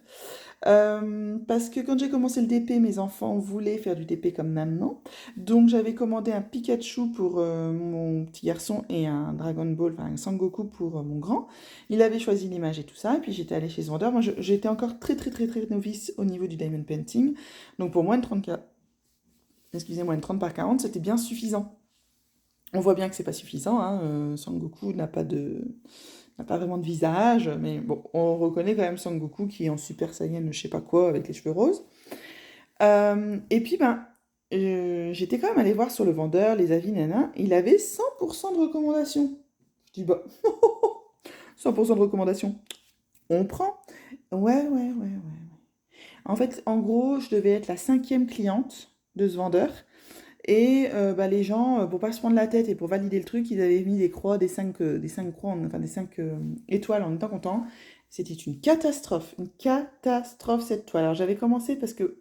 Parce que quand j'ai commencé le DP, mes enfants voulaient faire du DP comme maintenant. Donc, j'avais commandé un Pikachu pour mon petit garçon et un Dragon Ball, enfin un Sangoku pour mon grand. Il avait choisi l'image et tout ça. Et puis, j'étais allée chez ce vendeur. Moi, j'étais encore très, très, très, très novice au niveau du Diamond Painting. Donc, pour moins de 30, excusez-moi, une 30 par 40, c'était bien suffisant. On voit bien que c'est pas suffisant, hein. Sangoku n'a pas vraiment de visage, mais bon, on reconnaît quand même Sangoku qui est en Super Saiyan, je sais pas quoi, avec les cheveux roses. Et puis, ben, j'étais quand même allée voir sur le vendeur, les avis, nana, il avait 100% de recommandation. Je dis, bah, 100% de recommandation, on prend. Ouais, ouais, ouais, ouais. En fait, en gros, je devais être la 5e cliente de ce vendeur. Et bah, les gens, pour pas se prendre la tête et pour valider le truc, ils avaient mis des croix, des cinq croix, enfin des 5 étoiles en étant content. C'était une catastrophe cette toile. Alors j'avais commencé parce que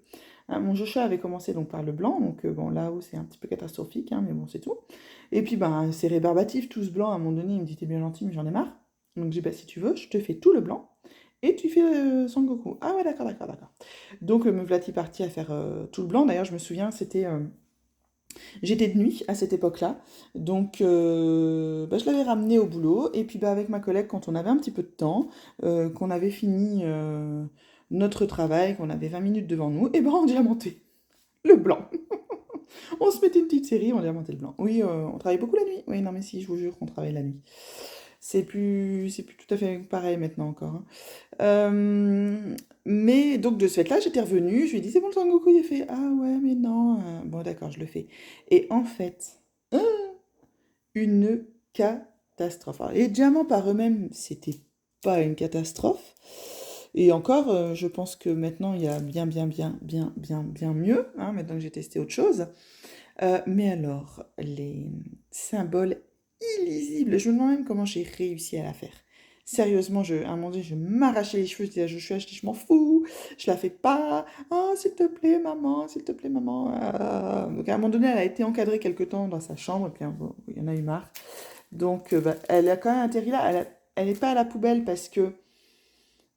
hein, mon Joshua avait commencé donc par le blanc, donc bon là-haut c'est un petit peu catastrophique, hein, mais bon c'est tout. Et puis ben c'est rébarbatif, tout ce blanc, à un moment donné il me dit t'es bien gentil mais j'en ai marre. Donc j'ai dit bah si tu veux, je te fais tout le blanc et tu fais Sangoku. Ah ouais d'accord, d'accord, d'accord. Donc me voilà-t-il parti à faire tout le blanc. D'ailleurs je me souviens, j'étais de nuit à cette époque-là, donc bah, je l'avais ramené au boulot, et puis bah, avec ma collègue, quand on avait un petit peu de temps, qu'on avait fini notre travail, qu'on avait 20 minutes devant nous, et ben on diamantait le blanc. On se mettait une petite série, on diamantait le blanc. Oui, on travaille beaucoup la nuit. Oui, non mais si, je vous jure qu'on travaille la nuit. C'est plus tout à fait pareil maintenant encore, hein. Mais donc de ce fait-là, j'étais revenue, je lui ai dit c'est bon le Sangoku, il a fait ah ouais mais non, bon d'accord je le fais. Et en fait, une catastrophe. Alors, les diamants par eux-mêmes, c'était pas une catastrophe. Et encore, je pense que maintenant, il y a bien mieux, hein, maintenant que j'ai testé autre chose. Mais alors, les symboles illisibles, je me demande même comment j'ai réussi à la faire. Sérieusement, à un moment donné, je m'arrachais les cheveux, je disais, je suis achetée, je m'en fous, je la fais pas. Oh, s'il te plaît, maman, s'il te plaît, maman. Donc à un moment donné, elle a été encadrée quelque temps dans sa chambre, et puis bon, il y en a eu marre. Donc bah, elle a quand même atterri là, elle n'est pas à la poubelle parce que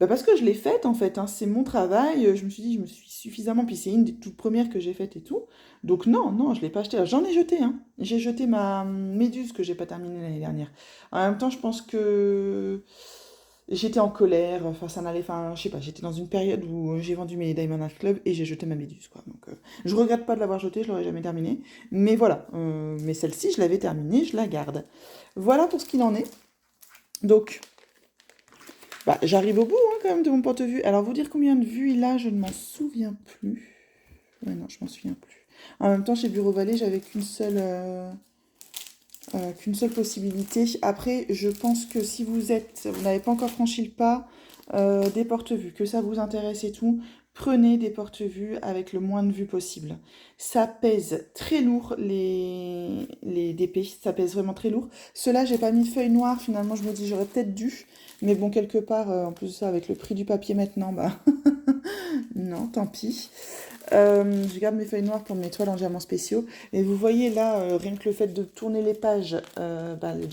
je l'ai faite en fait, hein, c'est mon travail, je me suis dit, je me suis suffisamment, puis c'est une des toutes premières que j'ai faites et tout. Donc non, non, je ne l'ai pas achetée. J'en ai jeté, hein. J'ai jeté ma méduse que j'ai pas terminée l'année dernière. En même temps, je pense que j'étais en colère, enfin ça n'allait, enfin je sais pas, j'étais dans une période où j'ai vendu mes Diamond Art Club et j'ai jeté ma méduse quoi. Donc je regrette pas de l'avoir jetée, je l'aurais jamais terminée. Mais voilà, mais celle-ci je l'avais terminée, je la garde. Voilà pour ce qu'il en est. Donc bah, j'arrive au bout hein, quand même de mon porte-vue. Alors, vous dire combien de vues il a, je ne m'en souviens plus. Ouais, non, je m'en souviens plus. En même temps, chez Bureau Vallée, j'avais qu'une seule possibilité. Après, je pense que si vous n'avez pas encore franchi le pas des porte-vues, que ça vous intéresse et tout, prenez des porte-vues avec le moins de vues possible. Ça pèse très lourd, les DP, ça pèse vraiment très lourd. Ceux-là, j'ai pas mis de feuille noire, finalement, je me dis j'aurais peut-être dû. Mais bon, quelque part, en plus de ça, avec le prix du papier maintenant, bah non, tant pis. Je garde mes feuilles noires pour mes toiles en diamants spéciaux. Et vous voyez là, rien que le fait de tourner les pages, bah, le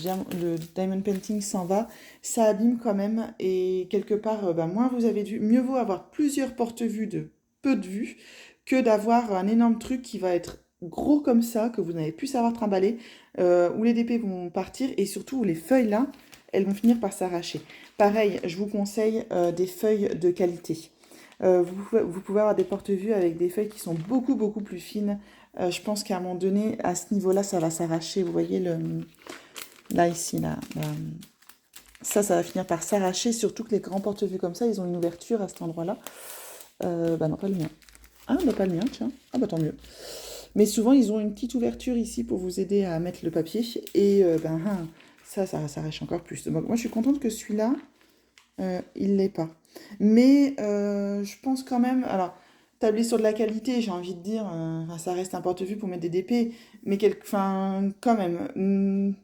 diamond painting s'en va. Ça abîme quand même. Et quelque part, bah, moins vous avez dû. Mieux vaut avoir plusieurs porte-vues de peu de vues que d'avoir un énorme truc qui va être gros comme ça, que vous n'avez plus savoir trimballer, où les DP vont partir et surtout où les feuilles là, elles vont finir par s'arracher. Pareil, je vous conseille des feuilles de qualité. Vous pouvez avoir des porte-vues avec des feuilles qui sont beaucoup plus fines. Je pense qu'à un moment donné, à ce niveau-là, ça va s'arracher. Vous voyez, là, ici, là. Ça va finir par s'arracher. Surtout que les grands porte-vues comme ça, ils ont une ouverture à cet endroit-là. Bah non, pas le mien. Ah, bah pas le mien, tiens. Ah, bah tant mieux. Mais souvent, ils ont une petite ouverture ici pour vous aider à mettre le papier. Et ça s'arrache encore plus. Donc, moi, je suis contente que celui-là, il l'est pas. Mais je pense quand même, alors, tabler sur de la qualité, j'ai envie de dire, ça reste un porte-vue pour mettre des DP, mais quand même,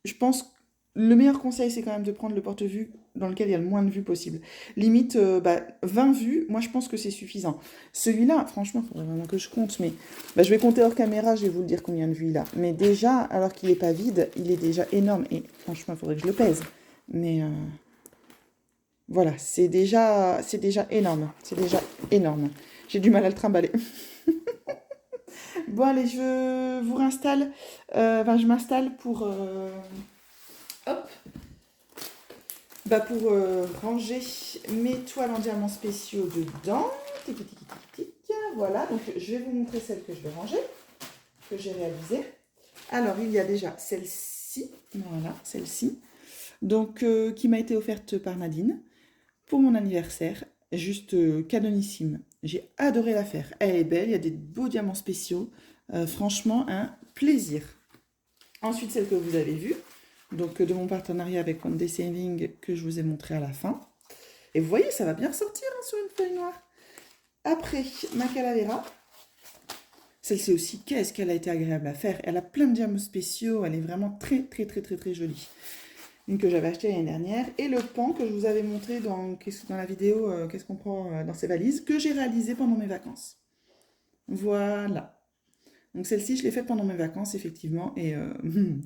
je pense que le meilleur conseil, c'est quand même de prendre le porte-vue dans lequel il y a le moins de vues possible. Limite, 20 vues, moi je pense que c'est suffisant. Celui-là, franchement, il faudrait vraiment que je compte, mais je vais compter hors caméra, je vais vous le dire combien de vues il a. Mais déjà, alors qu'il n'est pas vide, il est déjà énorme, et franchement, il faudrait que je le pèse. Mais voilà, c'est déjà énorme. C'est déjà énorme. J'ai du mal à le trimballer. Bon, allez, je vous réinstalle. Je m'installe pour, hop, pour ranger mes toiles en diamants spéciaux dedans. Tic, tic, tic, tic, tic. Voilà, donc je vais vous montrer celle que je vais ranger, que j'ai réalisée. Alors, il y a déjà celle-ci. Voilà, celle-ci. Donc, qui m'a été offerte par Nadine pour mon anniversaire, juste canonissime. J'ai adoré la faire. Elle est belle, il y a des beaux diamants spéciaux. Franchement, un plaisir. Ensuite, celle que vous avez vue, donc de mon partenariat avec One Saving que je vous ai montré à la fin. Et vous voyez, ça va bien ressortir hein, sur une feuille noire. Après, ma Calavera. Celle-ci aussi, qu'est-ce qu'elle a été agréable à faire. Elle a plein de diamants spéciaux, elle est vraiment très jolie. Une que j'avais achetée l'année dernière, et le pan que je vous avais montré dans la vidéo qu'est-ce qu'on prend dans ses valises, que j'ai réalisé pendant mes vacances. Voilà. Donc celle-ci, je l'ai faite pendant mes vacances, effectivement, et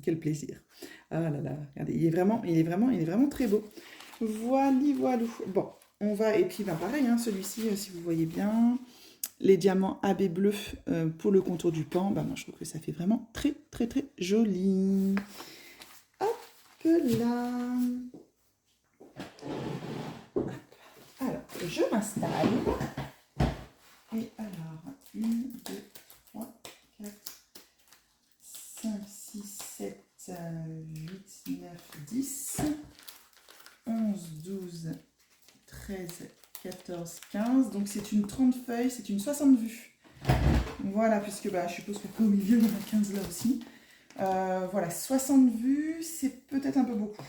quel plaisir. Ah là là, regardez, il est vraiment très beau. Voilà. Bon, on va, et puis pareil, hein, celui-ci, si vous voyez bien, les diamants AB bleus pour le contour du pan, moi je trouve que ça fait vraiment très joli. Là. Alors, je m'installe. Et alors, 1, 2, 3, 4, 5, 6, 7, 8, 9, 10, 11, 12, 13, 14, 15. Donc c'est une 30 feuilles, c'est une 60 vues. Voilà, puisque je suppose qu'au milieu, il y en a 15 là aussi. Voilà, 60 vues, c'est peut-être un peu beaucoup.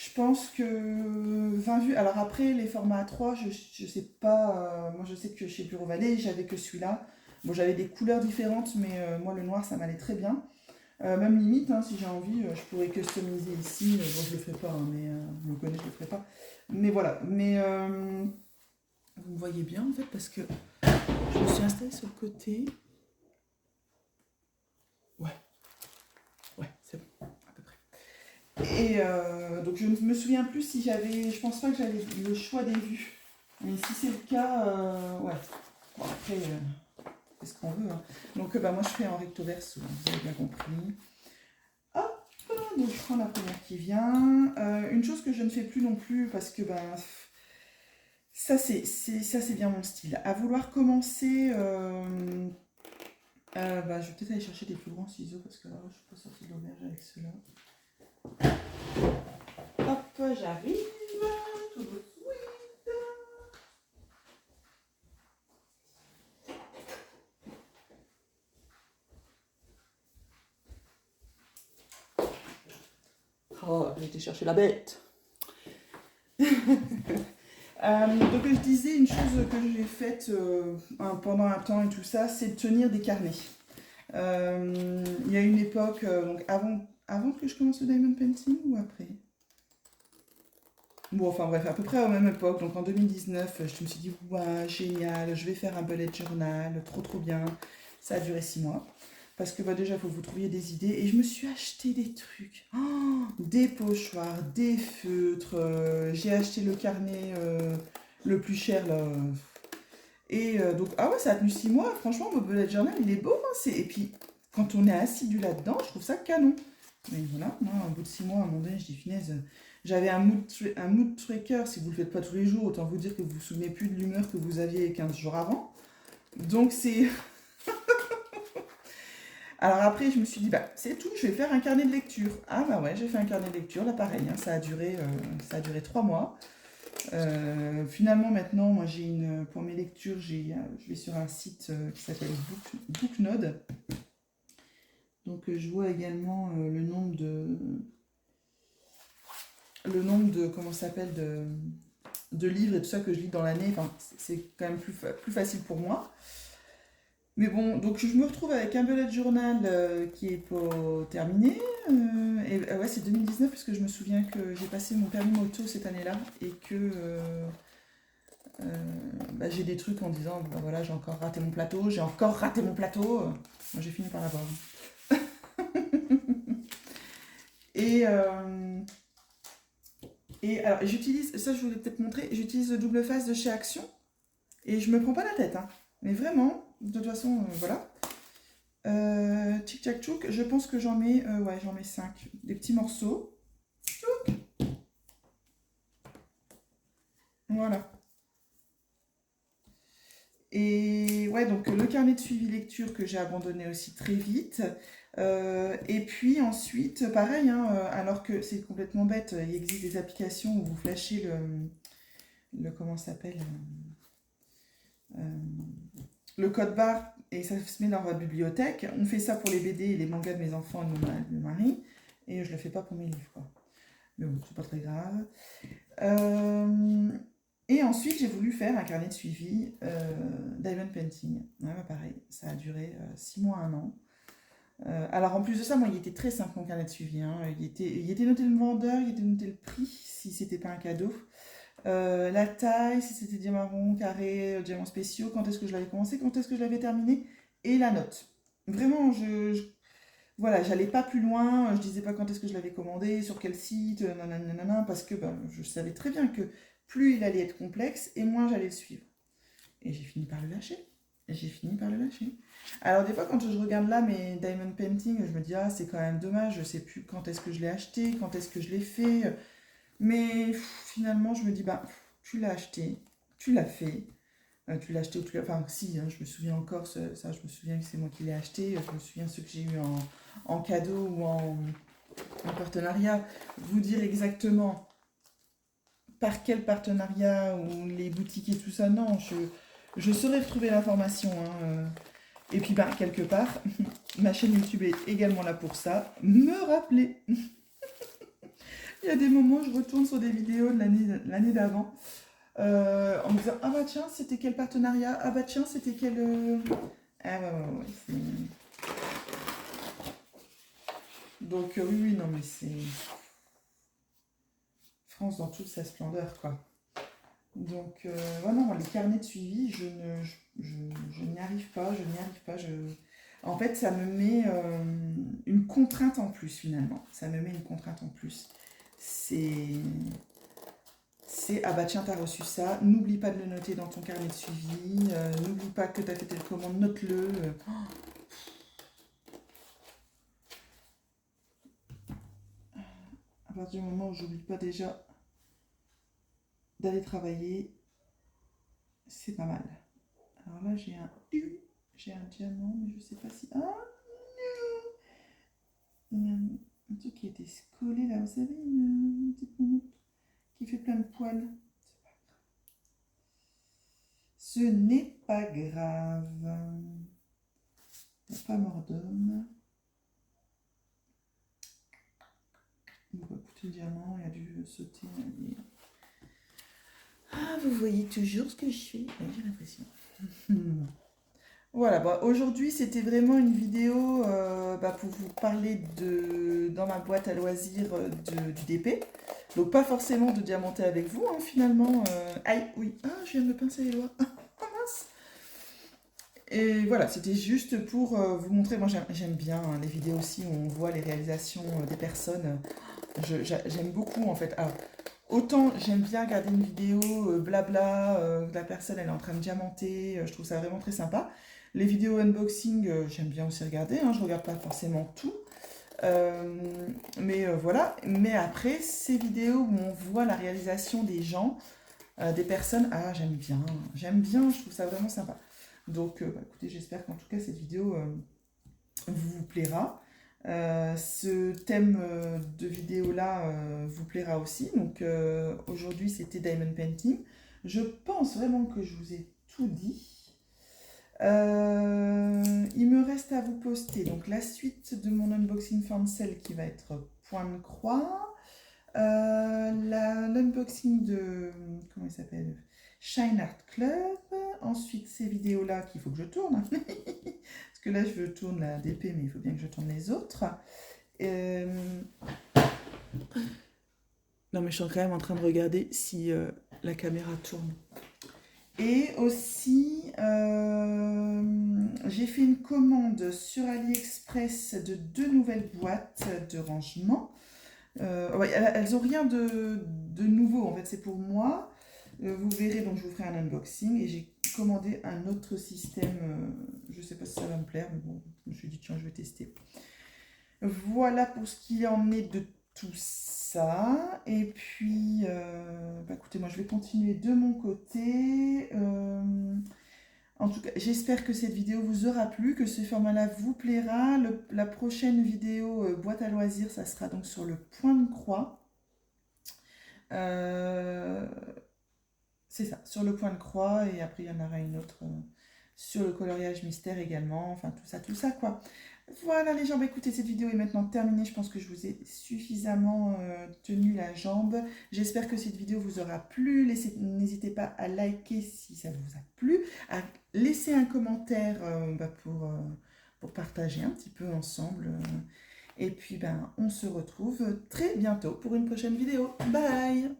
Je pense que 20 vues. Alors après, les formats A3, je sais pas. Moi, je sais que chez Bureau Vallée, j'avais que celui-là. Bon, j'avais des couleurs différentes, mais moi, le noir, ça m'allait très bien. Même limite, hein, si j'ai envie, je pourrais customiser ici. Bon, je le ferai pas, hein, mais vous me connaissez, je le ferai pas. Mais voilà. Mais vous me voyez bien, en fait, parce que je me suis installée sur le côté. Ouais, ouais, c'est bon, à peu près. Et donc, je ne me souviens plus si j'avais. Je pense pas que j'avais le choix des vues. Mais si c'est le cas, ouais. Bon, après, c'est ce qu'on veut, hein. Donc, bah, moi, je fais en recto verso, hein, vous avez bien compris. Hop, donc je prends la première qui vient. Une chose que je ne fais plus non plus, parce que bah, ça c'est bien mon style. À vouloir commencer, bah, je vais peut-être aller chercher des plus grands ciseaux, parce que là, je ne suis pas sortie de l'auberge avec ceux-là. Hop, j'arrive. Tout de suite. Oh, j'ai été chercher la bête. Donc je disais une chose que j'ai faite pendant un temps et tout ça, c'est de tenir des carnets. Il y a une époque, donc avant que je commence le diamond painting ou après? Bon, enfin bref, à peu près à la même époque, donc en 2019, je me suis dit, ouais, génial, je vais faire un bullet journal, trop trop bien. Ça a duré 6 mois. Parce que bah, déjà, il faut que vous trouviez des idées. Et je me suis acheté des trucs. Oh, des pochoirs, des feutres. J'ai acheté le carnet le plus cher là. Et donc, ah ouais, ça a tenu 6 mois. Franchement, mon bullet journal, il est beau, hein. Et puis, quand on est assidu là-dedans, je trouve ça canon. Mais voilà, moi, au bout de 6 mois, à un moment donné, je dis, finesse, j'avais un mood tracker. Si vous ne le faites pas tous les jours, autant vous dire que vous ne vous souvenez plus de l'humeur que vous aviez 15 jours avant. Donc, c'est. Alors après, je me suis dit, bah, c'est tout, je vais faire un carnet de lecture. Ah bah ouais, j'ai fait un carnet de lecture, là pareil, hein, ça a duré 3 mois. Finalement, maintenant, moi, pour mes lectures, je vais sur un site qui s'appelle Booknode. Donc, je vois également le nombre de, comment ça s'appelle, de livres et tout ça que je lis dans l'année. Enfin, c'est quand même plus facile pour moi. Mais bon, donc je me retrouve avec un bullet journal qui est pas terminé. Et ouais, c'est 2019 puisque je me souviens que j'ai passé mon permis moto cette année-là et que bah, j'ai des trucs en disant, bah, voilà, j'ai encore raté mon plateau, j'ai encore raté mon plateau. Moi, j'ai fini par l'avoir. Et, alors, j'utilise, ça je voulais peut-être montrer, j'utilise le double face de chez Action et je me prends pas la tête, hein. Mais vraiment, de toute façon, voilà. Tic tac tchouk, je pense que ouais, j'en mets 5. Des petits morceaux. Tchouk. Voilà. Et ouais, donc le carnet de suivi lecture que j'ai abandonné aussi très vite. Et puis ensuite, pareil, hein, alors que c'est complètement bête, il existe des applications où vous flashez comment ça s'appelle le code barre et ça se met dans votre bibliothèque. On fait ça pour les BD et les mangas de mes enfants et de mon mari. Et je le fais pas pour mes livres, quoi. Mais bon, c'est pas très grave. Et ensuite, j'ai voulu faire un carnet de suivi diamond painting. Ouais, bah, pareil, ça a duré 6 mois, 1 an. Alors en plus de ça, moi, il était très simple mon carnet de suivi, hein. Il était noté le vendeur, il était noté le prix si c'était pas un cadeau. La taille, si c'était diamant rond, carré, diamants spéciaux, quand est-ce que je l'avais commencé, quand est-ce que je l'avais terminé, et la note. Vraiment, voilà, j'allais pas plus loin, je disais pas quand est-ce que je l'avais commandé, sur quel site, nanana, parce que ben, je savais très bien que plus il allait être complexe, et moins j'allais le suivre. Et j'ai fini par le lâcher. J'ai fini par le lâcher. Alors des fois, quand je regarde là mes diamond painting, je me dis, ah, c'est quand même dommage, je sais plus quand est-ce que je l'ai acheté, quand est-ce que je l'ai fait. Mais finalement, je me dis, bah, tu l'as acheté, tu l'as fait. Tu l'as acheté ou tu l'as. Enfin, si, hein, je me souviens encore, ça, je me souviens que c'est moi qui l'ai acheté. Je me souviens ceux que j'ai eu en cadeau ou en partenariat. Vous dire exactement par quel partenariat ou les boutiques et tout ça, non, je saurais retrouver l'information, hein. Et puis, bah, quelque part, ma chaîne YouTube est également là pour ça. Me rappeler. Il y a des moments où je retourne sur des vidéos de l'année d'avant en me disant ah bah tiens, c'était quel partenariat? Ah bah tiens, c'était quel. Ah ouais, donc oui, oui, non, mais c'est France dans toute sa splendeur, quoi. Donc, ouais, non, les carnets de suivi, je n'y arrive pas, je n'y arrive pas. En fait, ça me met une contrainte en plus, finalement. Ça me met une contrainte en plus. C'est, ah bah tiens, t'as reçu ça, n'oublie pas de le noter dans ton carnet de suivi, n'oublie pas que t'as fait telle commande, note-le. À partir du moment où j'oublie pas déjà d'aller travailler, c'est pas mal. Alors là, j'ai un diamant, mais je sais pas si. Ah non! Il y a un truc qui a été collé là, vous savez, une petite moumoute qui fait plein de poils. Ce n'est pas grave. Il n'y a pas mort d'homme. Bon, bah, écoutez, le diamant, il a dû sauter. Ah, vous voyez toujours ce que je fais, j'ai l'impression. Voilà, bah, aujourd'hui c'était vraiment une vidéo bah, pour vous parler de dans ma boîte à loisirs du DP. Donc pas forcément de diamanter avec vous hein, finalement. Aïe, oui, ah, je viens de me pincer les doigts. Ah mince. Et voilà, c'était juste pour vous montrer, moi j'aime bien hein, les vidéos aussi où on voit les réalisations des personnes. J'aime beaucoup en fait. Alors, autant j'aime bien regarder une vidéo blabla, la personne elle est en train de diamanter, je trouve ça vraiment très sympa. Les vidéos unboxing, j'aime bien aussi regarder, hein, je regarde pas forcément tout. Mais voilà, mais après ces vidéos où on voit la réalisation des gens, des personnes, ah j'aime bien, je trouve ça vraiment sympa. Donc bah, écoutez, j'espère qu'en tout cas cette vidéo vous plaira. Ce thème de vidéo là vous plaira aussi. Donc aujourd'hui c'était Diamond Painting. Je pense vraiment que je vous ai tout dit. Il me reste à vous poster donc la suite de mon unboxing fancel qui va être point de croix. L'unboxing de comment il s'appelle Shine Art Club. Ensuite ces vidéos là qu'il faut que je tourne. Parce que là je tourne la DP mais il faut bien que je tourne les autres. Non mais je suis quand même en train de regarder si la caméra tourne. Et aussi, j'ai fait une commande sur AliExpress de 2 nouvelles boîtes de rangement. Ouais, elles n'ont rien de nouveau, en fait, c'est pour moi. Vous verrez, donc je vous ferai un unboxing. Et j'ai commandé un autre système. Je ne sais pas si ça va me plaire, mais bon, je me suis dit, tiens, je vais tester. Voilà pour ce qui en est de tout ça. Et puis, bah, écoutez, moi je vais continuer de mon côté. En tout cas, j'espère que cette vidéo vous aura plu, que ce format-là vous plaira. La prochaine vidéo boîte à loisirs, ça sera donc sur le point de croix. C'est ça, sur le point de croix. Et après, il y en aura une autre sur le coloriage mystère également. Enfin, tout ça, quoi. Voilà les jambes, écoutez, cette vidéo est maintenant terminée. Je pense que je vous ai suffisamment tenu la jambe. J'espère que cette vidéo vous aura plu. N'hésitez pas à liker si ça vous a plu, à laisser un commentaire bah, pour partager un petit peu ensemble. Et puis, ben, on se retrouve très bientôt pour une prochaine vidéo. Bye!